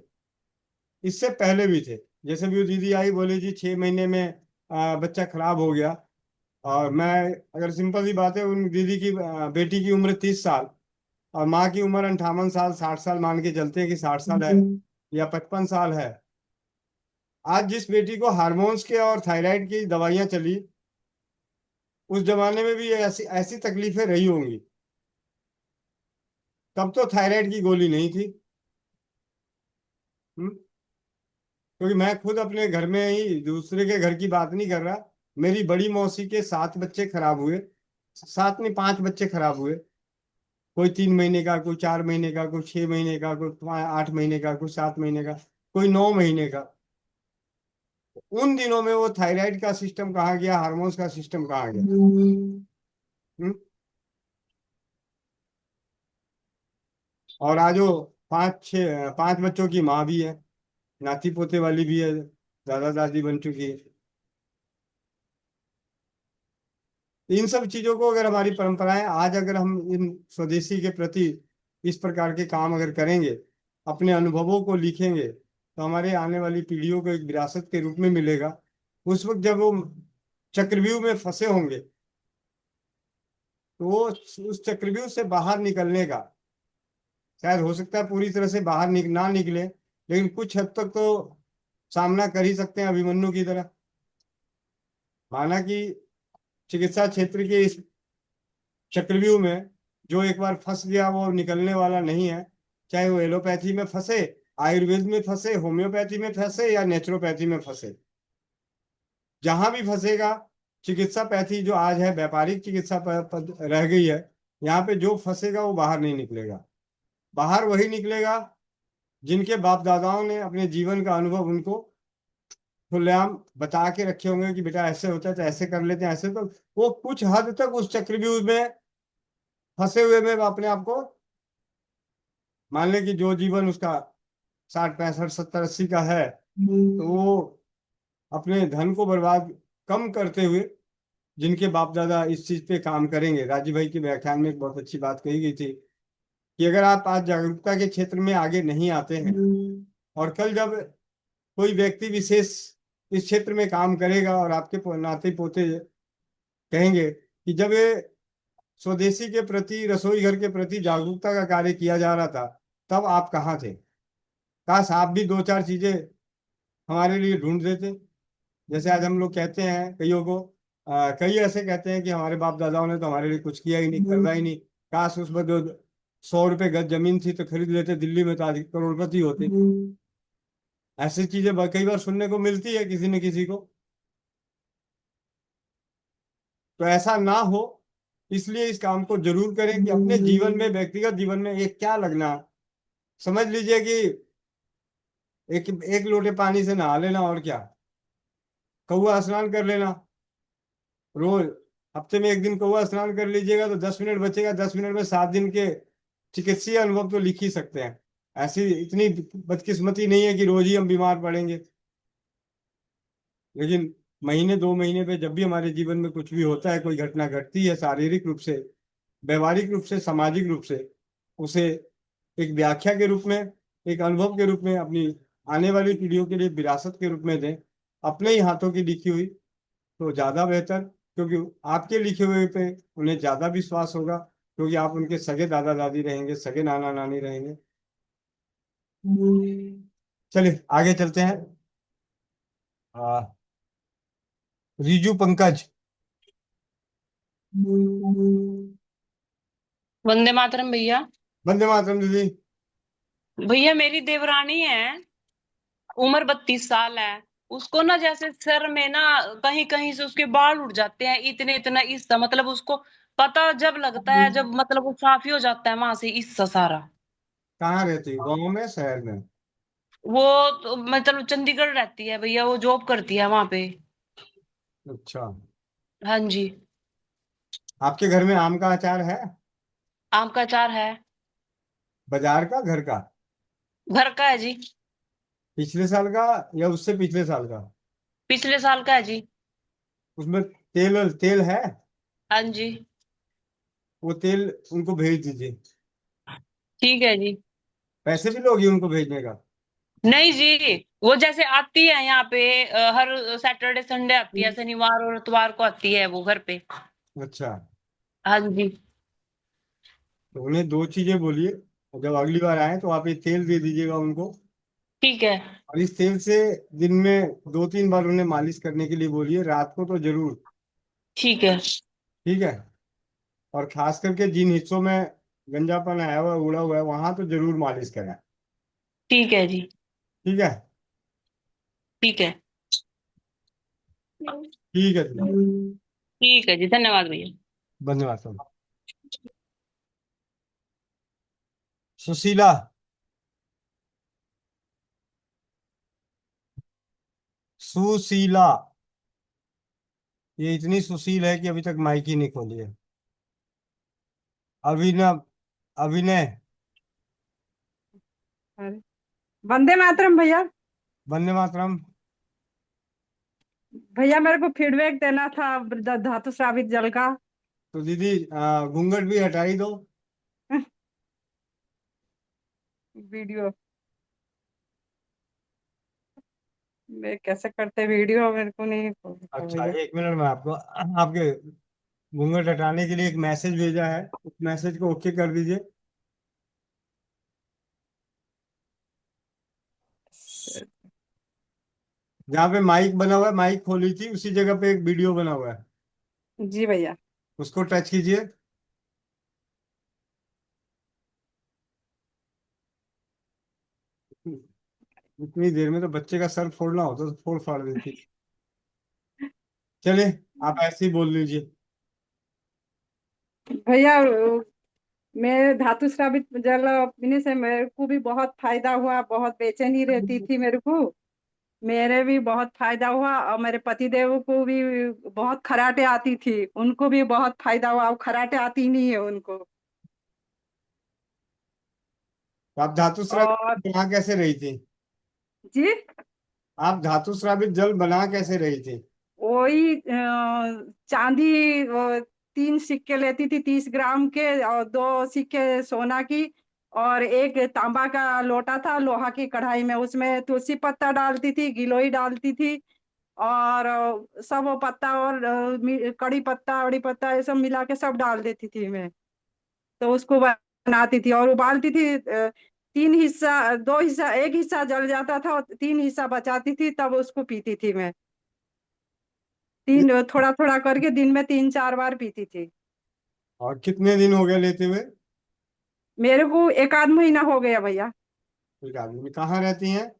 इससे पहले भी थे। जैसे भी वो दीदी आई बोली जी 6 महीने में बच्चा खराब हो गया, और मैं, अगर सिंपल सी बात है, उन दीदी की बेटी की उम्र 30 साल और माँ की उम्र 58 साल, 60 साल मान के चलते हैं कि 60 साल है या 55 साल है। आज जिस बेटी को हार्मोन्स के और थायराइड की दवाइयाँ चली, उस जमाने में भी ऐसी ऐसी तकलीफें रही होंगी। तब तो थायराइड की गोली नहीं थी। क्योंकि मैं खुद अपने घर में ही, दूसरे के घर की बात नहीं कर रहा, मेरी बड़ी मौसी के 7 बच्चे खराब हुए, 7 नहीं 5 बच्चे खराब हुए। कोई 3 महीने का, कोई 4 महीने का, कोई 6 महीने का, कोई 8 महीने का, कोई 7 महीने का, कोई 9 महीने का। उन दिनों में वो थायराइड का सिस्टम कहाँ गया, हार्मोन्स का सिस्टम कहाँ गया? हम्म? और आज वो 5 बच्चों की माँ भी है, नाती पोते वाली भी है, दादा दादी बन चुकी है। इन सब चीजों को, अगर हमारी परंपराएं आज, अगर हम इन स्वदेशी के प्रति इस प्रकार के काम अगर करेंगे, अपने अनुभवों को लिखेंगे, तो हमारे आने वाली पीढ़ियों को एक विरासत के रूप में मिलेगा। उस वक्त जब वो चक्रव्यूह में फंसे होंगे, तो वो उस चक्रव्यूह से बाहर निकलने का, शायद हो सकता है पूरी तरह से बाहर ना निकले, लेकिन कुछ हद तक तो सामना कर ही सकते हैं, अभिमन्यु की तरह। माना कि चिकित्सा क्षेत्र के इस चक्रव्यूह में जो एक बार फंस गया वो निकलने वाला नहीं है, चाहे वो एलोपैथी में फंसे, आयुर्वेद में फंसे, होम्योपैथी में फंसे या नेचुरोपैथी में फंसे। जहां भी फंसेगा चिकित्सा पैथी जो आज है व्यापारिक चिकित्सा पद रह गई है। यहाँ पे जो फंसेगा वो बाहर नहीं निकलेगा। बाहर वही निकलेगा जिनके बाप दादाओं ने अपने जीवन का अनुभव उनको खुलेआम बता के रखे होंगे कि बेटा ऐसे होता है तो ऐसे कर लेते हैं, ऐसे तो वो कुछ हद तक उस चक्रव्यूह में फंसे हुए में अपने आप को, मान ले कि जो जीवन उसका 60 65 70 80 का है, तो वो अपने धन को बर्बाद कम करते हुए जिनके बाप दादा इस चीज पे काम करेंगे। राजीव भाई के व्याख्यान में एक बहुत अच्छी बात कही गई थी कि अगर आप आज जागरूकता के क्षेत्र में आगे नहीं आते हैं और कल जब कोई व्यक्ति विशेष इस क्षेत्र में काम करेगा और आपके नाते पोते कहेंगे कि जब ये स्वदेशी के प्रति, रसोई घर के प्रति जागरूकता का कार्य किया जा रहा था, तब आप कहाँ थे? काश आप भी दो चार चीजें हमारे लिए ढूंढ देते। जैसे आज हम लोग कहते हैं कईयों को, कई ऐसे कहते हैं कि हमारे बाप दादाओं ने तो हमारे लिए कुछ किया ही नहीं, करना ही नहीं। काश उस पर जो 100 रुपए गज जमीन थी तो खरीद लेते, दिल्ली में तो आज करोड़पति होते। ऐसी चीजें कई बार सुनने को मिलती है किसी न किसी को। तो ऐसा ना हो, इसलिए इस काम को जरूर करें कि अपने जीवन में, व्यक्तिगत जीवन में एक क्या लगना, समझ लीजिए कि एक लोटे पानी से नहा लेना और क्या, कौआ स्नान कर लेना रोज। हफ्ते में एक दिन कौआ स्नान कर लीजिएगा तो 10 मिनट बचेगा, 10 मिनट में 7 दिन के चिकित्सीय अनुभव तो लिख ही सकते हैं। ऐसी इतनी बदकिस्मती नहीं है कि रोज ही हम बीमार पड़ेंगे। लेकिन महीने 2 महीने पे जब भी हमारे जीवन में कुछ भी होता है, कोई घटना घटती है, शारीरिक रूप से, व्यवहारिक रूप से, सामाजिक रूप से, उसे एक व्याख्या के रूप में, एक अनुभव के रूप में अपनी आने वाली पीढ़ियों के लिए विरासत के रूप में दें, अपने ही हाथों की लिखी हुई, तो ज्यादा बेहतर। क्योंकि आपके लिखे हुए पे उन्हें ज्यादा विश्वास होगा, क्योंकि आप उनके सगे दादा दादी रहेंगे, सगे नाना नानी रहेंगे। चलिए आगे चलते हैं। रिजू पंकज। वंदे मातरम भैया। वंदे मातरम दीदी। भैया मेरी देवरानी है, उम्र 32 साल है। उसको ना जैसे सर में ना कहीं कहीं से उसके बाल उड़ जाते हैं, इतने इतना हिस्सा, मतलब उसको पता जब लगता है, जब मतलब वो साफ ही हो जाता है वहां से हिस्सा सारा। कहाँ रहती है, गाँव में शहर में? वो तो मतलब चंडीगढ़ रहती है भैया, वो जॉब करती है वहां पे। अच्छा। हाँ जी। आपके घर में आम का अचार है? आम का अचार है। बाजार का, घर का? घर का है जी। पिछले साल का या उससे पिछले साल का? पिछले साल का है जी। उसमें तेल तेल है? हाँ जी। वो तेल उनको भेज दीजिए। ठीक है जी। पैसे भी लोगी उनको भेजने का? नहीं जी, वो जैसे आती है यहाँ पे, हर सैटरडे संडे आती है, शनिवार और इतवार को आती है वो घर पे। अच्छा। हाँ जी। तो उन्हें दो चीजें बोलिए, और जब अगली बार आए तो आप ये तेल दे दीजिएगा उनको। ठीक है। और इस तेल से दिन में 2 3 बार उन्हें मालिश करने के लिए बोलिए, रात को तो जरूर। ठीक है। ठीक है। और खास करके जिन हिस्सों में गंजापन आया हुआ है, उड़ा हुआ है, वहां तो जरूर मालिश करें। ठीक है जी। ठीक है। ठीक है। ठीक है जी। ठीक है जी, धन्यवाद भैया। धन्यवाद सर। सुशीला। सुशीला। ये इतनी सुशील है कि अभी तक माइक ही नहीं खोली है। अभिनव। अभिनय। अरे, वंदे मातरम भैया। वंदे मातरम। भैया मेरे को फीडबैक देना था धातु स्रावित जल का। तो दीदी घूंघट भी हटाई दो। वीडियो मैं कैसे करते वीडियो, मेरे को नहीं पता अच्छा, भैया। 1 मिनट में आपको आपके घूंघट हटाने के लिए एक मैसेज भेजा है, उस मैसेज को ओके कर दीजिए। जहाँ पे माइक बना हुआ है, माइक खोली थी उसी जगह पे एक वीडियो बना हुआ है, जी भैया। उसको टच कीजिए। इतनी देर में तो बच्चे का सर फोड़ना होता तो फोड़ फाड़ देती। चलिए आप ऐसे ही बोल लीजिए। भैया मैं धातु स्रावित जल पीने से मेरे को भी बहुत फायदा हुआ, बहुत बेचैनी रहती थी मेरे को, मेरे भी बहुत फायदा हुआ। और मेरे पति देव को भी बहुत खराटे आती थी, उनको भी बहुत फायदा हुआ। अब खराटे आती नहीं है उनको। तो आप धातु और स्रावित बना कैसे रही थी? जी आप धातु स्रावित जल बना कैसे रही थी? वही चांदी 3 सिक्के लेती थी 30 ग्राम के, और 2 सिक्के सोना की, और एक तांबा का लोटा था लोहा की कढ़ाई में, उसमें तुलसी पत्ता डालती थी, गिलोई डालती थी, और सब वो पत्ता और कड़ी पत्ता बड़ी पत्ता ये सब मिला के सब डाल देती थी मैं। तो उसको बनाती थी और उबालती थी। 3 हिस्सा 2 हिस्सा, एक हिस्सा जल जाता था और 3 हिस्सा बचाती थी, तब उसको पीती थी मैं। थोड़ा थोड़ा करके दिन में 3-4 बार पीती थी। और कितने दिन हो गए लेते हुए? मेरे को 1 आध महीना हो गया भैया। एक आदमी कहाँ रहती हैं?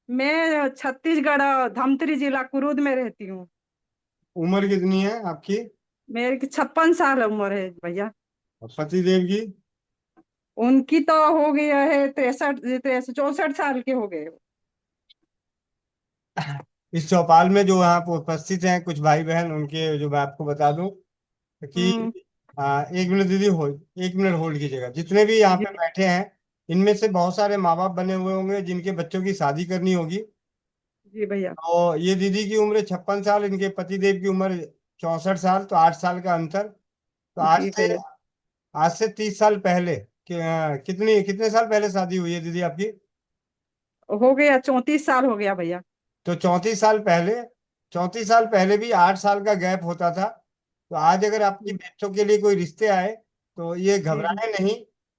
मैं छत्तीसगढ़ धमतरी जिला कुरूद में रहती हूँ। उम्र कितनी है आपकी? मेरी 56 साल उम्र है भैया। और पति देव की? उनकी तो हो गई है 63 64 साल के हो गए। इस चौपाल में जो यहाँ पे उपस्थित हैं कुछ भाई बहन, उनके जो मैं आपको बता दूं कि हम्म। 1 मिनट दीदी, होल्ड 1 मिनट होल्ड कीजिएगा। जितने भी यहाँ जी पे बैठे हैं इनमें से बहुत सारे माँ बाप बने हुए होंगे जिनके बच्चों की शादी करनी होगी। जी भैया। तो ये दीदी की उम्र 56 साल, इनके पति देव की उम्र 64 साल, तो 8 साल का अंतर। तो जी भैया। आज से 30 साल पहले कितनी कितने साल पहले शादी हुई है दीदी आपकी? हो गया 34 साल हो गया भैया। तो 34 साल पहले भी 8 साल का गैप होता था। तो आज अगर आपकी बच्चों के लिए कोई रिश्ते आए तो ये जी घबराए नहीं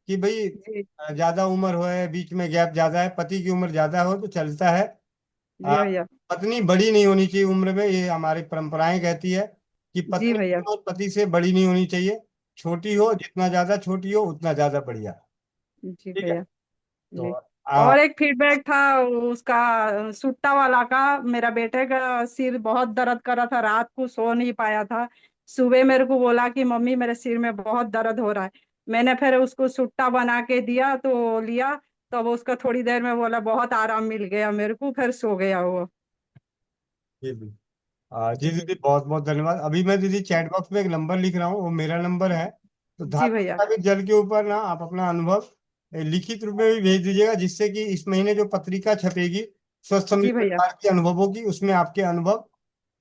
कि भाई जी ज्यादा उम्र हो है, बीच में गैप ज्यादा है, पति की उम्र ज्यादा हो तो चलता है। जी आ, भैया। पत्नी बड़ी नहीं होनी चाहिए उम्र में, ये हमारी परंपराएं कहती है कि जी पत्नी भैया। की उम्र पति से बड़ी नहीं होनी चाहिए। छोटी हो, जितना ज्यादा छोटी हो उतना ज्यादा बढ़िया। जी ठीक है। भैया। तो जी। और एक फीडबैक था उसका, सुट्टा वाला का। मेरा बेटे का सिर बहुत दर्द कर रहा था, रात को सो नहीं पाया था। सुबह मेरे को बोला कि मम्मी मेरे सिर में बहुत दर्द हो रहा है। मैंने फिर उसको सुट्टा बना के दिया तो लिया। तब उसका थोड़ी देर में बोला बहुत आराम मिल गया मेरे को, फिर सो गया वो। जी जी। जी दीदी, बहुत बहुत धन्यवाद। अभी मैं दीदी चैट बॉक्स में एक नंबर लिख रहा हूँ, वो मेरा नंबर है। तो जी धातु भैया। का जल के ऊपर ना आप अपना अनुभव लिखित रूप में भी भेज दीजिएगा, जिससे कि इस महीने जो पत्रिका छपेगी स्वस्थ जी समृद्ध भैया। परिवार के अनुभवों की, उसमें आपके अनुभव,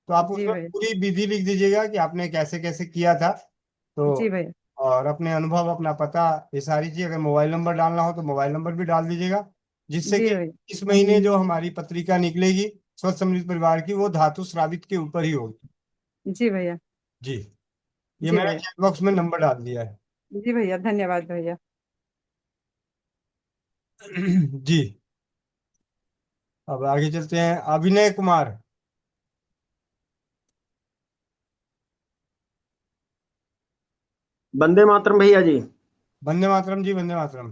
तो आप जी उसमें भैया। पूरी विधि लिख दीजिएगा कि आपने कैसे कैसे किया था। तो जी भैया। और अपने अनुभव, अपना पता, ये सारी चीज, अगर मोबाइल नंबर डालना हो तो मोबाइल नंबर भी डाल दीजिएगा, जिससे जी कि भैया। इस महीने जो हमारी पत्रिका निकलेगी स्वस्थ समृद्ध परिवार की, वो धातु स्रावित के ऊपर ही होगी। जी भैया। जी। ये जी मैंने भैया। चैट बॉक्स में नंबर डाल दिया है। जी भैया, धन्यवाद भैया। जी। अब आगे चलते हैं, अभिनय कुमार। वंदे मातरम भैया जी। वंदे मातरम जी, वंदे मातरम।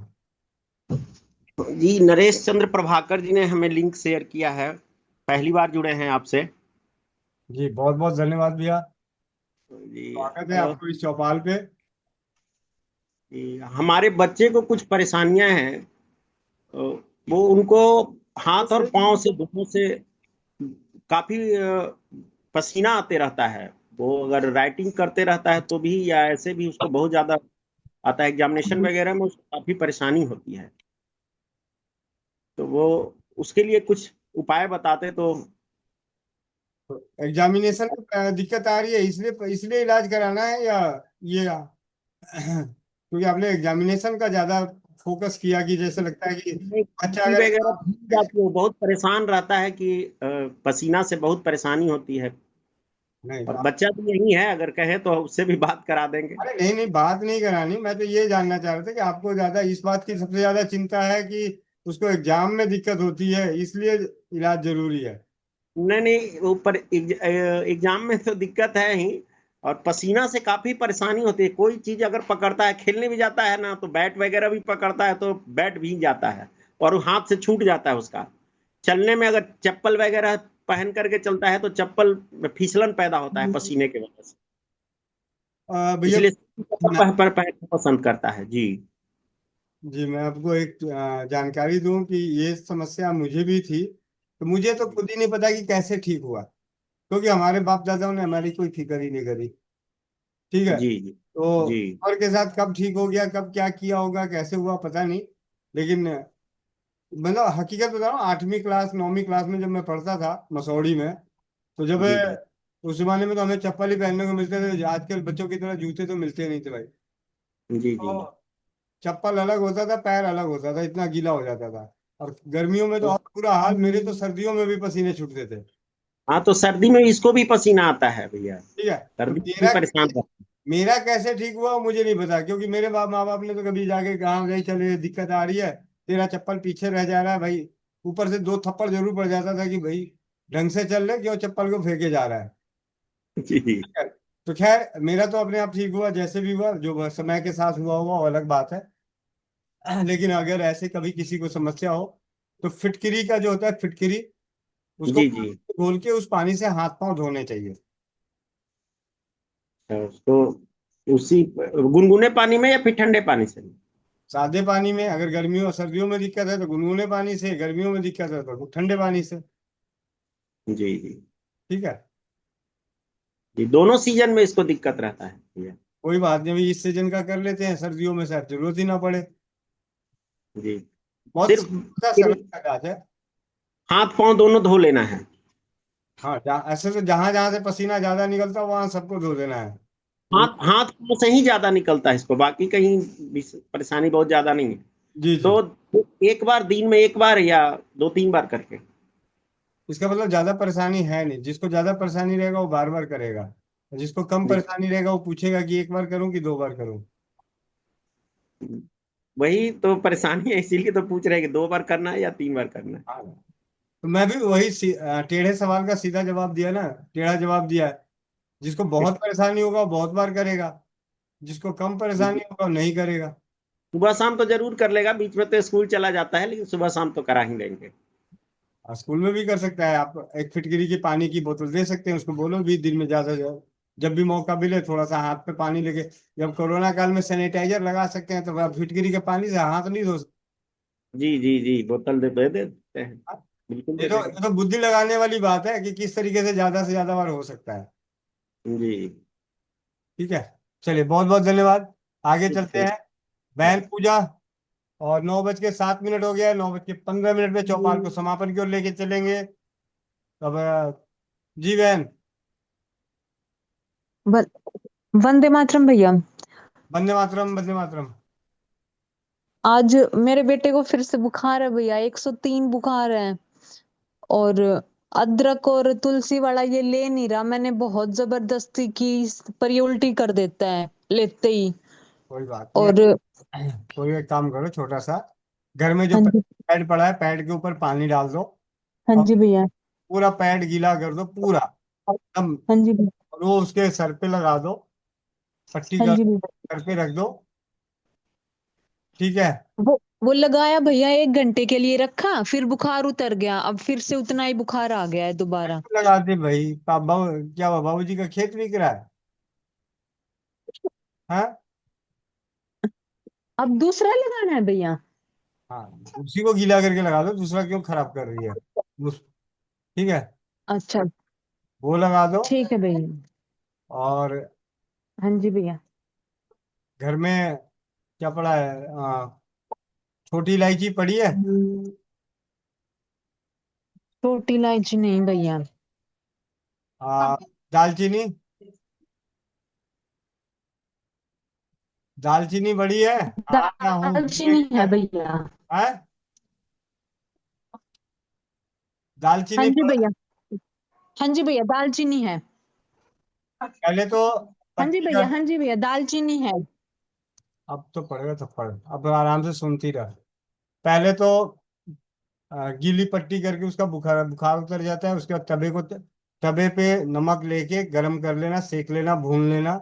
जी नरेश चंद्र प्रभाकर जी ने हमें लिंक शेयर किया है, पहली बार जुड़े हैं आपसे। जी बहुत बहुत धन्यवाद भैया, जी स्वागत है आपको इस चौपाल पे। जी, हमारे बच्चे को कुछ परेशानियां हैं, वो उनको हाथ और पांव से दोनों से काफी पसीना आते रहता है। वो अगर राइटिंग करते रहता है तो भी, या ऐसे भी उसको बहुत ज्यादा आता है। एग्जामिनेशन वगैरह में उसको काफी परेशानी होती है। तो वो उसके लिए कुछ उपाय बताते तो। एग्जामिनेशन में दिक्कत आ रही है, इसलिए इसलिए इलाज कराना है, या ये क्योंकि आपने एग्जामिनेशन का ज्यादा फोकस किया कि जैसे लगता है कि बच्चा खांसी अगर वगैरह एग्जाम, भूल जाती है, वो बहुत परेशान रहता है कि पसीना से बहुत परेशानी होती है। नहीं और बच्चा तो यही है, अगर कहे तो उससे भी बात करा देंगे। अरे नहीं नहीं, बात नहीं करानी। मैं तो ये जानना चाह रहा था कि आपको ज्यादा इस बात की सबसे ज्यादा चिंता है कि उसको एग्जाम में दिक्कत होती है, इसलिए इलाज जरूरी है। नहीं नहीं, ऊपर एग्जाम में तो दिक्कत है ही, और पसीना से काफी परेशानी होती है। कोई चीज अगर पकड़ता है, खेलने भी जाता है ना, तो बैट वगैरह भी पकड़ता है तो बैट भीग जाता है और वो हाथ से छूट जाता है उसका। चलने में अगर चप्पल वगैरह पहन करके चलता है तो चप्पल में फिसलन पैदा होता है पसीने की वजह से, भैया इसलिए चप्पल पहनना पसंद करता है। जी जी, मैं आपको एक जानकारी दूं कि ये समस्या मुझे भी थी, तो मुझे तो खुद ही नहीं पता कि कैसे ठीक हुआ, क्योंकि हमारे बाप दादाओं ने हमारी कोई फिक्र ही नहीं करी। ठीक है। जी जी तो जी और के साथ कब ठीक हो गया, कब क्या किया होगा, कैसे हुआ पता नहीं, लेकिन मतलब हकीकत बता रहा हूँ, 8वीं क्लास 9वीं क्लास में जब मैं पढ़ता था मसौड़ी में, तो जब जी जी उस जमाने में तो हमें चप्पल ही पहनने को मिलते थे, आजकल बच्चों की तरह जूते तो मिलते नहीं थे भाई। जी जी। तो चप्पल अलग होता था, पैर अलग होता था, इतना गीला हो जाता था। और गर्मियों में तो और बुरा हाल, मेरे तो सर्दियों में भी पसीने छूटते थे। हाँ तो सर्दी में इसको भी पसीना आता है भैया, ठीक है। तो सर्दी में भी परेशान करता मेरा कैसे ठीक हुआ वो मुझे नहीं पता, क्योंकि मेरे माँ बाप ने तो कभी जाके कहा गई चले दिक्कत आ रही है, तेरा चप्पल पीछे रह जा रहा है भाई, ऊपर से 2 थप्पड़ जरूर पड़ जाता था कि भाई ढंग से चल रहे, क्यों चप्पल को फेंके जा रहा है। है। जी तो खैर मेरा तो अपने आप ठीक हुआ, जैसे भी हुआ, जो समय के साथ हुआ हुआ वो अलग बात है। लेकिन अगर ऐसे कभी किसी को समस्या हो, तो फिटकिरी का जो होता है फिटकिरी, उसको जी जी। घोल के उस पानी से हाथ पांव धोने चाहिए। तो उसी गुनगुने पानी में या फिर ठंडे पानी से? सादे पानी में, अगर गर्मियों और सर्दियों में दिक्कत है तो गुनगुने पानी से, गर्मियों में दिक्कत है तो ठंडे पानी से। जी जी ठीक है। जी, दोनों सीजन में इसको दिक्कत रहता है भैया। कोई बात नहीं, अभी इस सीजन का कर लेते हैं, सर्दियों में शायद जरूरत ही ना पड़े। जी बहुत सिर्फ समय का काज है। हाथ पांव दोनों धो लेना है। हाँ, ऐसे तो जहां जहां से पसीना ज्यादा निकलता है वहां सबको धो देना है। हाथ हाथ पांव से ही ज्यादा निकलता है इसको, बाकी कहीं परेशानी बहुत ज्यादा नहीं है। जी जी। तो एक बार दिन में एक बार या 2-3 बार करके। इसका मतलब ज्यादा परेशानी है नहीं, जिसको ज्यादा परेशानी रहेगा वो बार बार करेगा, और जिसको कम जी परेशानी रहेगा वो पूछेगा कि एक बार करूं कि 2 बार करूं। वही तो परेशानी है, इसीलिए तो पूछ रहे हैं कि 2 बार करना है या 3 बार करना है। हाँ, तो मैं भी वही टेढ़े सवाल का सीधा जवाब दिया ना, टेढ़ा जवाब दिया है। जिसको बहुत परेशानी होगा वो बहुत बार करेगा, जिसको कम परेशानी होगा वो नहीं करेगा। सुबह शाम तो जरूर कर लेगा, बीच में तो स्कूल चला जाता है, लेकिन सुबह शाम तो करा ही लेंगे। स्कूल में भी कर सकता है, आप एक फिटकरी की पानी की बोतल दे सकते हैं उसको, बोलो भी दिन में ज्यादा जब भी मौका मिले थोड़ा सा हाथ पे पानी लेके, जब कोरोना काल में सैनिटाइजर लगा सकते हैं तो आप फिटकरी के पानी से हाथ नहीं धो सकते। जी जी जी, बोतल दे देते हैं, बिल्कुल ये दे तो देंगे। ये तो बुद्धि लगाने वाली बात है कि किस तरीके से ज्यादा बार हो सकता है। जी ठीक है। चलिए, बहुत बहुत धन्यवाद। आगे ठीक चलते है। हैं। बैल पूजा, और 9:07 हो गया है, 9:15 पे चौपाल को समापन की ओर लेके चलेंगे। अब जी बहन। वंदे मातरम भैया। वंदे मातरम, वंदे मातरम। आज मेरे बेटे को फिर से बुखार है भैया, 103 बुखार है। और अदरक और तुलसी वाला ये ले नहीं रहा, मैंने बहुत जबरदस्ती की पर ये उल्टी कर देता है लेते ही। कोई बात नहीं और है। कोई एक काम करो छोटा सा, घर में जो हाँ जी। पैड पड़ा है पैड के ऊपर पानी डाल दो, हाँ और जी भैया। पूरा पैड गीला कर दो पूरा एकदम, हाँ जी भैया। और वो उसके सर पे लगा दो, पट्टी हाँ कर जी भैया। सर पे रख दो। ठीक है। वो लगाया भैया, 1 घंटे के लिए रखा, फिर बुखार उतर गया, अब फिर से उतना ही बुखार आ गया है दोबारा। लगा दे भाई, पापा क्या हुआ, बाबूजी का खेत बिक रहा है? हाँ अब दूसरा लगाना है भैया? हाँ, उसी को गीला करके लगा दो, दूसरा क्यों खराब कर रही है। ठीक है, अच्छा। वो लगा दो। ठीक है भैया। और हाँ जी भैया। घर में क्या पड़ा है, छोटी इलायची पड़ी है? छोटी इलायची नहीं भैया। आ, दालचीनी, दालचीनी बड़ी है? हाँ या हूँ, दालचीनी है भैया। है? हाँ दालचीनी जी पड़ा? भैया। हाँ जी भैया, दालचीनी है। पहले तो हाँ जी पट्टी भैया। कर, हाँ जी भैया, दालचीनी है। अब तो पड़ेगा तो पड़, अब आराम से सुनती रह। पहले तो गीली पट्टी करके उसका बुखार बुखार उतर जाता है, उसके बाद तवे पे नमक लेके गरम कर लेना, सेक लेना, भून लेना,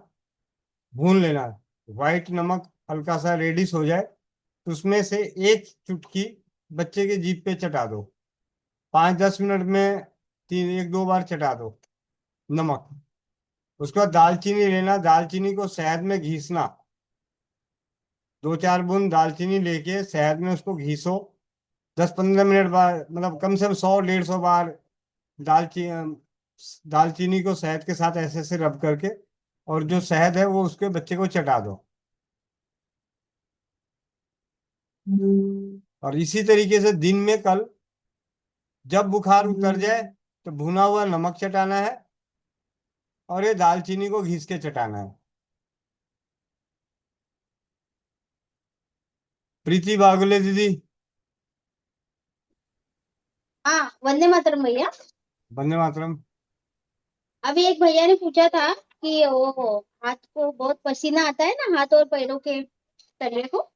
भून लेना। व्हाइट नमक हल्का सा रेडिश हो जाए तो उसमें से एक चुटकी बच्चे के जीभ पे चटा दो। 5-10 मिनट में एक दो बार चटा दो नमक। उसके बाद दालचीनी लेना, दालचीनी को शहद में घिसना, 2-4 बूंद दालचीनी लेके शहद में उसको घिसो। 10-15 मिनट बाद, मतलब कम से कम 100-150 बार दालचीनी दालचीनी को शहद के साथ ऐसे ऐसे रब करके, और जो शहद है वो उसके बच्चे को चटा दो। और इसी तरीके से दिन में कल जब बुखार उतर जाए तो भुना हुआ नमक चटाना है और ये दालचीनी को घिस के चटाना है। प्रीति बागुले दीदी। हाँ, वंदे मातरम भैया। वंदे मातरम। अभी एक भैया ने पूछा था कि वो हाथ को बहुत पसीना आता है ना, हाथ और पैरों के तले को,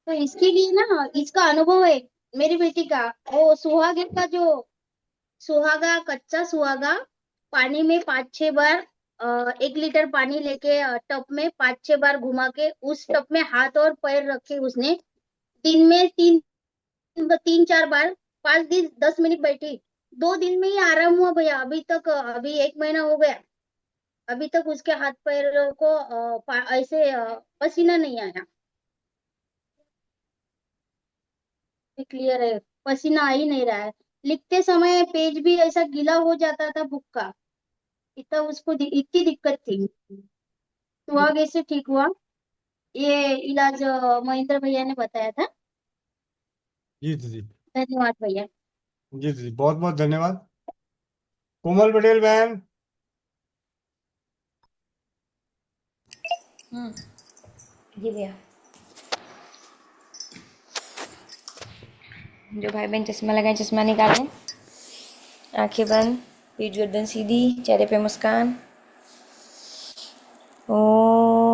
तो इसके लिए ना इसका अनुभव है मेरी बेटी का। वो सुहागे का जो सुहागा, कच्चा सुहागा पानी में 5-6 बार 1 लीटर पानी लेके टब में 5-6 बार घुमा के उस टब में हाथ और पैर रखे उसने दिन में 3-4 बार 5 दिन 10 मिनट बैठी। 2 दिन में ही आराम हुआ भैया। अभी 1 महीना हो गया, अभी तक उसके हाथ पैर को ऐसे पसीना नहीं आया। क्लियर है, पसीना आ ही नहीं रहा है। लिखते समय पेज भी ऐसा गीला हो जाता था बुक का, इतना उसको इतनी दिक्कत थी। तो आगे से ठीक हुआ। ये इलाज महेंद्र भैया ने बताया था। जी दीदी। धन्यवाद भैया। जी दीदी, बहुत बहुत धन्यवाद। कोमल पटेल बहन। जी भैया। जो भाई बहन चश्मा लगाए चश्मा निकालें, आंखें बंद, पीठ गर्दन सीधी, चेहरे पे मुस्कान। ओम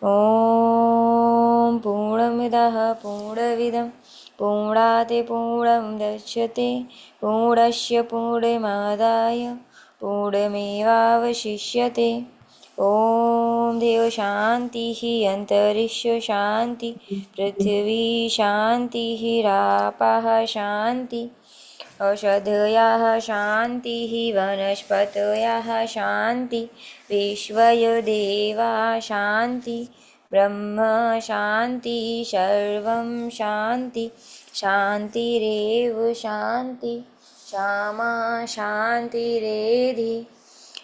ओम पूर्णमिदः पूर्णमिदं पूर्णात् पूर्णमुदच्यते पूर्णस्य पूर्णमादाय पूर्णमेवावशिष्यते। ओम देव शांति अंतरिक्ष शांति पृथ्वी शांति रापः शांति औषधयः शांति वनस्पतयः शांति विश्वदेवा शांति ब्रह्म शांति सर्वं शांति शांतिरेव शांति क्षमा शांतिरेधि।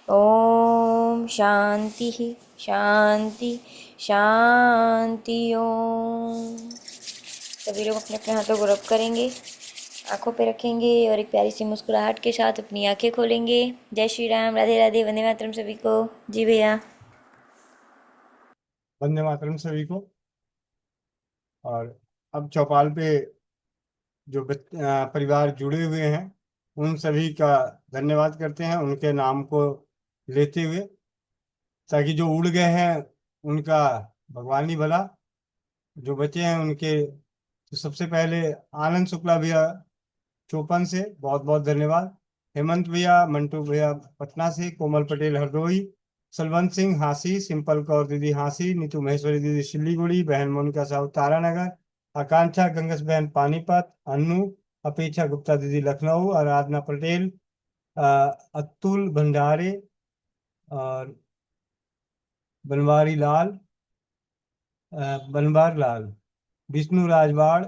ओम शांति शांति शांति। ओम। सभी लोग अपने अपने हाथों को रब करेंगे, आंखों पे रखेंगे और एक प्यारी सी मुस्कुराहट के साथ अपनी आंखें खोलेंगे। जय श्री राम, राधे राधे, वंदे मातरम सभी को। जी भैया। वंदे मातरम सभी को। और अब चौपाल पे जो परिवार जुड़े हुए हैं उन सभी का धन्यवाद करते हैं, उनके नाम को लेते हुए, ताकि जो उड़ गए हैं उनका भगवान ही भला, जो बचे हैं उनके। तो सबसे पहले आनंद शुक्ला भैया चौपन से बहुत बहुत धन्यवाद। हेमंत भैया, मंटू भैया पटना से, कोमल पटेल हरदोई, सलवंत सिंह हांसी, सिंपल कौर दीदी हांसी, नीतू महेश्वरी दीदी सिल्लीगुड़ी, बहन मोनिका साहू तारानगर, आकांक्षा गंगस बहन पानीपत, अन्नू अपेक्षा गुप्ता दीदी लखनऊ, आराधना पटेल, अतुल भंडारे और बनवारी लाल, बनवार लाल, विष्णु राजवाड़,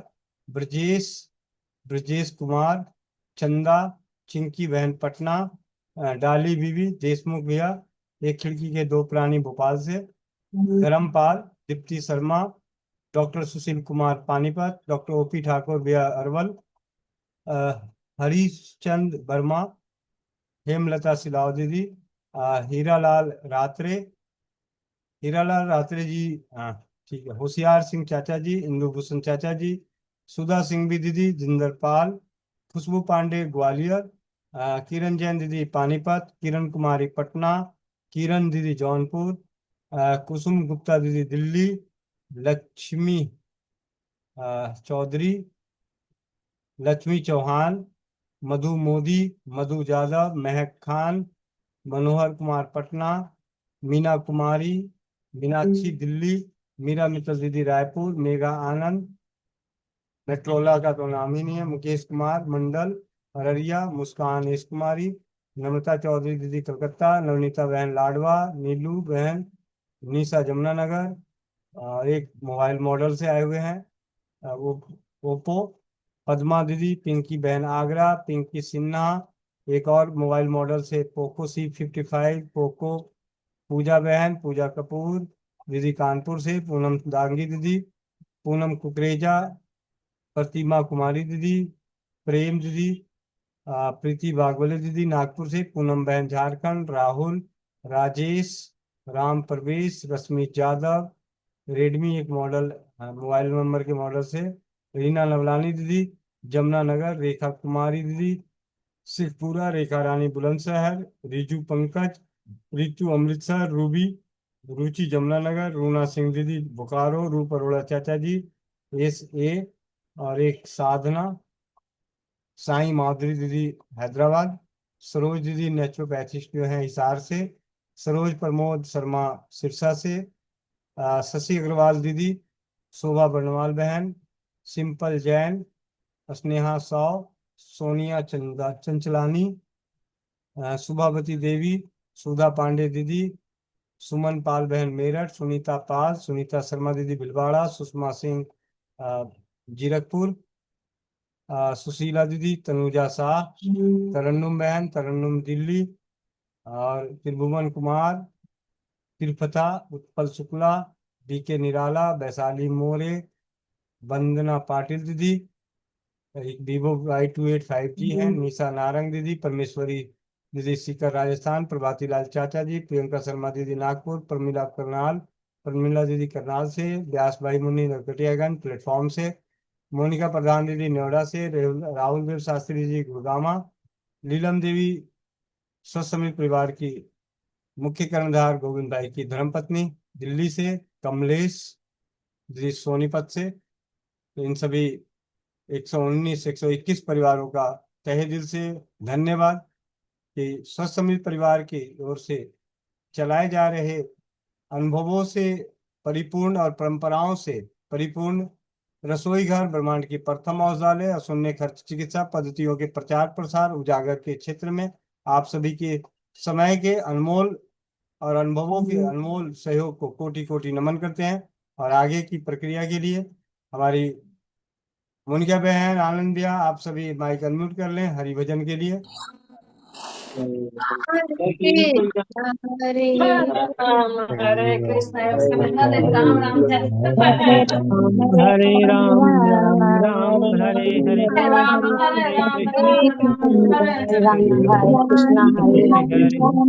ब्रजेश ब्रजेश कुमार, चंदा, चिंकी बहन पटना, डाली बीबी देशमुख भैया, एक खिड़की के दो प्राणी भोपाल से, Dharmpal, Deepti Sharma, doctor Sushil Kumar Panipat, doctor OP Thakur भैया अरवल, हरीशचंद वर्मा, हेमलता सिलाव दीदी, हीरालाल रात्रे जी, हाँ ठीक है, होशियार सिंह चाचा जी, इंदु भूषण चाचा जी, सुधा सिंह भी दीदी, जिंदर पाल, खुशबू पांडे ग्वालियर, किरण जैन दीदी पानीपत, किरण कुमारी पटना, किरण दीदी जौनपुर, कुसुम गुप्ता दीदी दिल्ली, लक्ष्मी चौधरी, लक्ष्मी चौहान, मधु मोदी, मधु यादव, महक खान, मनोहर कुमार पटना, मीना कुमारी, मीनाक्षी दिल्ली, मीरा मित्तल दीदी रायपुर, मेघा आनंद, मेट्रोला का तो नाम ही नहीं है, मुकेश कुमार मंडल अररिया, मुस्कान एस कुमारी, नम्रता चौधरी दीदी कलकत्ता, नवनीता बहन लाडवा, नीलू बहन निशा जमुनानगर, एक मोबाइल मॉडल से आए हुए हैं वो ओप्पो, पद्मा दीदी, पिंकी बहन आगरा, पिंकी सिन्हा, एक और मोबाइल मॉडल से पोको C55, पोको पूजा बहन, पूजा कपूर दीदी कानपुर से, पूनम दांगी दीदी, पूनम कुकरेजा, प्रतिमा कुमारी दीदी, प्रेम दीदी, प्रीति बागवले दीदी नागपुर से, पूनम बहन झारखंड, राहुल, राजेश, राम प्रवेश, रश्मि यादव, रेडमी एक मॉडल मोबाइल नंबर के मॉडल से, रीना लवलानी दीदी, जमुना नगर, रेखा कुमारी दीदी, शेखपुरा, रेखा रानी बुलंदशहर, रिजू पंकज, रितु अमृतसर, रूबी, रुचि जमुनानगर, रूना सिंह दीदी बोकारो, रूप अरोड़ा चाचा जी SA, और एक साधना साई माधुरी दीदी हैदराबाद, सरोज दीदी नेचुरोपैथिस्ट जो है हिसार से, सरोज प्रमोद शर्मा सिरसा से, शशि अग्रवाल दीदी, शोभा बर्णवाल बहन, सिंपल जैन, स्नेहा साव, सोनिया चंचलानी, सुभावती देवी, सुधा पांडे दीदी, सुमन पाल बहन मेरठ, सुनीता पाल, सुनीता शर्मा दीदी भिलवाड़ा, सुषमा सिंह जीरकपुर, सुशीला दीदी, तनुजा शाह, तरन्नुम बहन, तरन्नुम दिल्ली, और त्रिभुवन कुमार, त्रिपथा, उत्पल शुक्ला, BK निराला, वैशाली मोरे, वंदना पाटिल दीदी, एक Vivo Y28 5G है, निशा नारंग दीदी, परमेश्वरी दीदी सीकर राजस्थान, प्रभाती लाल चाचा जी, प्रियंका शर्मा दीदी नागपुर, प्रमिला दीदी करनाल से, व्यास भाई मुन्नी नरकटियागंज प्लेटफॉर्म से, मोनिका प्रधान दीदी नोएडा से, राहुल देव शास्त्री जी गुड़गामा, लीलम देवी स्वस्थ समिति परिवार की मुख्य कर्णधार गोविंद भाई की धर्मपत्नी दिल्ली से, कमलेश दीदी सोनीपत से। तो इन सभी 119-121 परिवारों का तहे दिल से धन्यवाद कि स्वस्थ समिति परिवार की ओर से चलाए जा रहे अनुभवों से परिपूर्ण और परंपराओं से परिपूर्ण रसोई घर ब्रह्मांड की प्रथम औषधालय और शून्य खर्च चिकित्सा पद्धतियों के प्रचार प्रसार उजागर के क्षेत्र में आप सभी के समय के अनमोल और अनुभवों के अनमोल सहयोग को कोटि कोटि नमन करते हैं। और आगे की प्रक्रिया के लिए हमारी मोनिका बहन, आनंद भैया, आप सभी माइक अनम्यूट कर लें हरि भजन के लिए। हरे कृष्ण राम राम हरे राम राम राम हरे हरे राम हरे राम हरे कृष्णा हरे हरे कृष्ण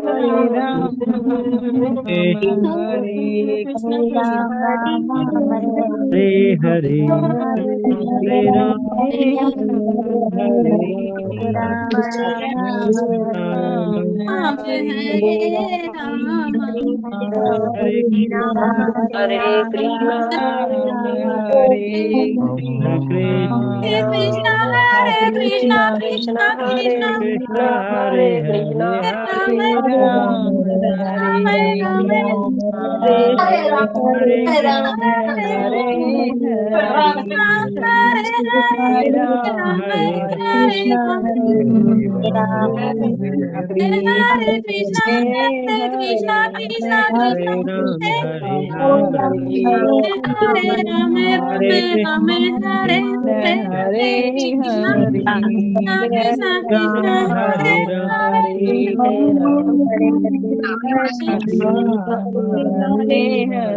हरे हरे कृष्णा हरे कृष्णा कृष्णा कृष्णा हरे कृष्णा हरे राम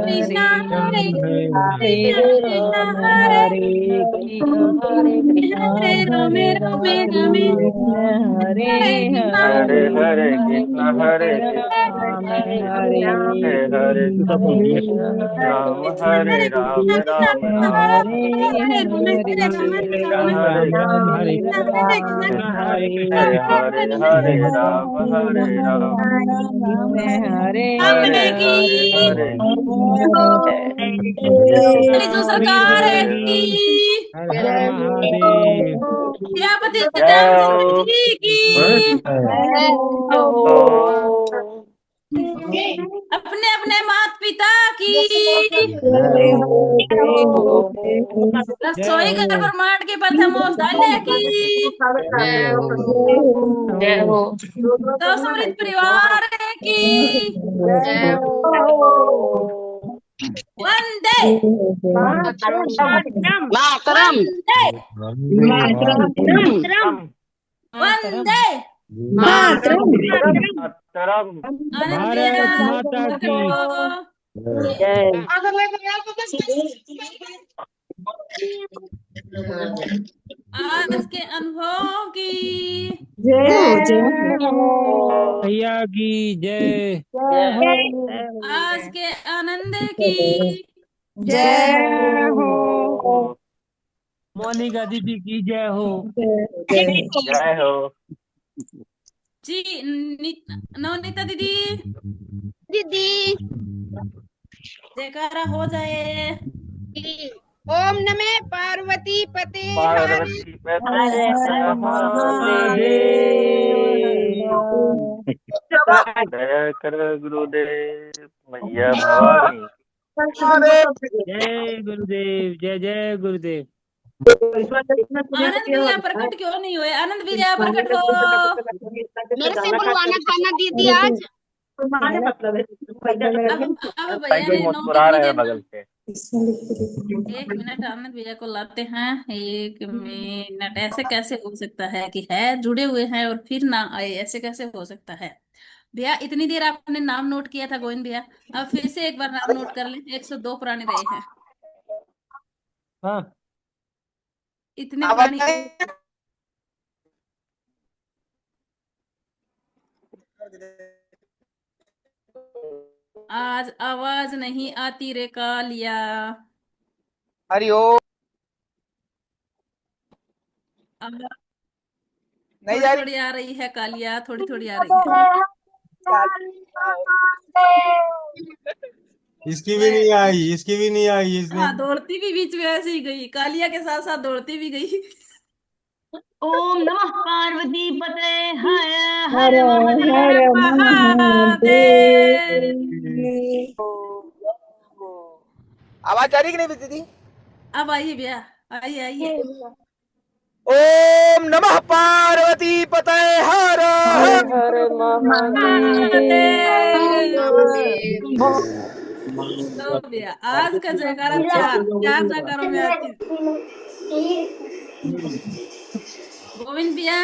कृष्णा हरे राम हरे कृष्ण हरे राम राम राम हरे हरे हरे कृष्ण हरे राम हरे हरे राम हरे राम राम राम हरे हरे हरे राम हरे राम हरे हरे की हरे जो सरकार है की हर हर महादेव सियापति जय रामचंद्र हो जी की अपने अपने माता पिता की जय रसोई घर हो ब्रह्मांड के प्रथम औषधालय की तो समृद्ध परिवार की वंदे मातरम वंदे मातरम आनंद भारत माता की आज के अनुभव की भैया की जय आज के आनंद की जय हो मोनिका दीदी की जय हो जय हो जी नवनीता दीदी जयकारा हो जाए ओम नमः पार्वती पते पार्वती पते दया कर गुरुदेव मैया भवानी जय गुरुदेव जय जय गुरुदेव आनंद भैया प्रकट क्यों नहीं हुए? आनंद भैया प्रकट हो। मेरे से बुलवाना था ना दीदी आज। अब भैया कोई ने मुस्कुरा नौकरी रहे नहीं हैं देना। बगल से। एक मिनट आनंद भैया को लाते हैं। एक मिनट, ऐसे कैसे हो सकता है कि है जुड़े हुए हैं और फिर ना आए? ऐसे कैसे हो सकता है भैया? इतनी देर आपने नाम नोट किया था गोविंद भैया, अब फिर से एक बार नाम नोट कर लें। 102 प्राणी रहे हैं। हाँ इतने प्राणी आज आवाज नहीं आती रे कालिया। हरिओम नहीं जा थोड़ी थोड़ी आ रही है कालिया, थोड़ी थोड़ी आ रही है। इसकी भी नहीं आई, इसकी भी नहीं आई। इसने हाँ, दौड़ती भी बीच में ऐसे ही गई, कालिया के साथ साथ दौड़ती भी गई। ओम नमः पार्वती पते हर हर हर आवाज आ रही कि नहीं दीदी? अब आइए भैया, आइए आइए। ओम नमः पार्वती पते हर हर तो भैया आज का जयकारा चार जयकारों में आती। गोविंद भैया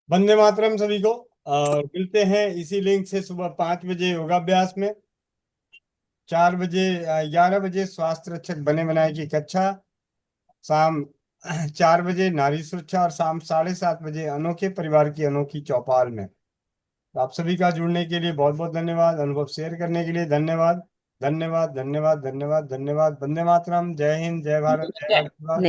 वंदे मातरम सभी को। और मिलते हैं इसी लिंक से सुबह 5 बजे योगाभ्यास में, 4 बजे 11 बजे स्वास्थ्य रक्षक बने बनाए की कक्षा, शाम 4 बजे नारी सुरक्षा और शाम 7:30 बजे अनोखे परिवार की अनोखी चौपाल में। तो आप सभी का जुड़ने के लिए बहुत बहुत धन्यवाद। अनुभव शेयर करने के लिए धन्यवाद धन्यवाद धन्यवाद धन्यवाद धन्यवाद। वंदे मातरम। जय हिंद, जय भारत, जय भारत।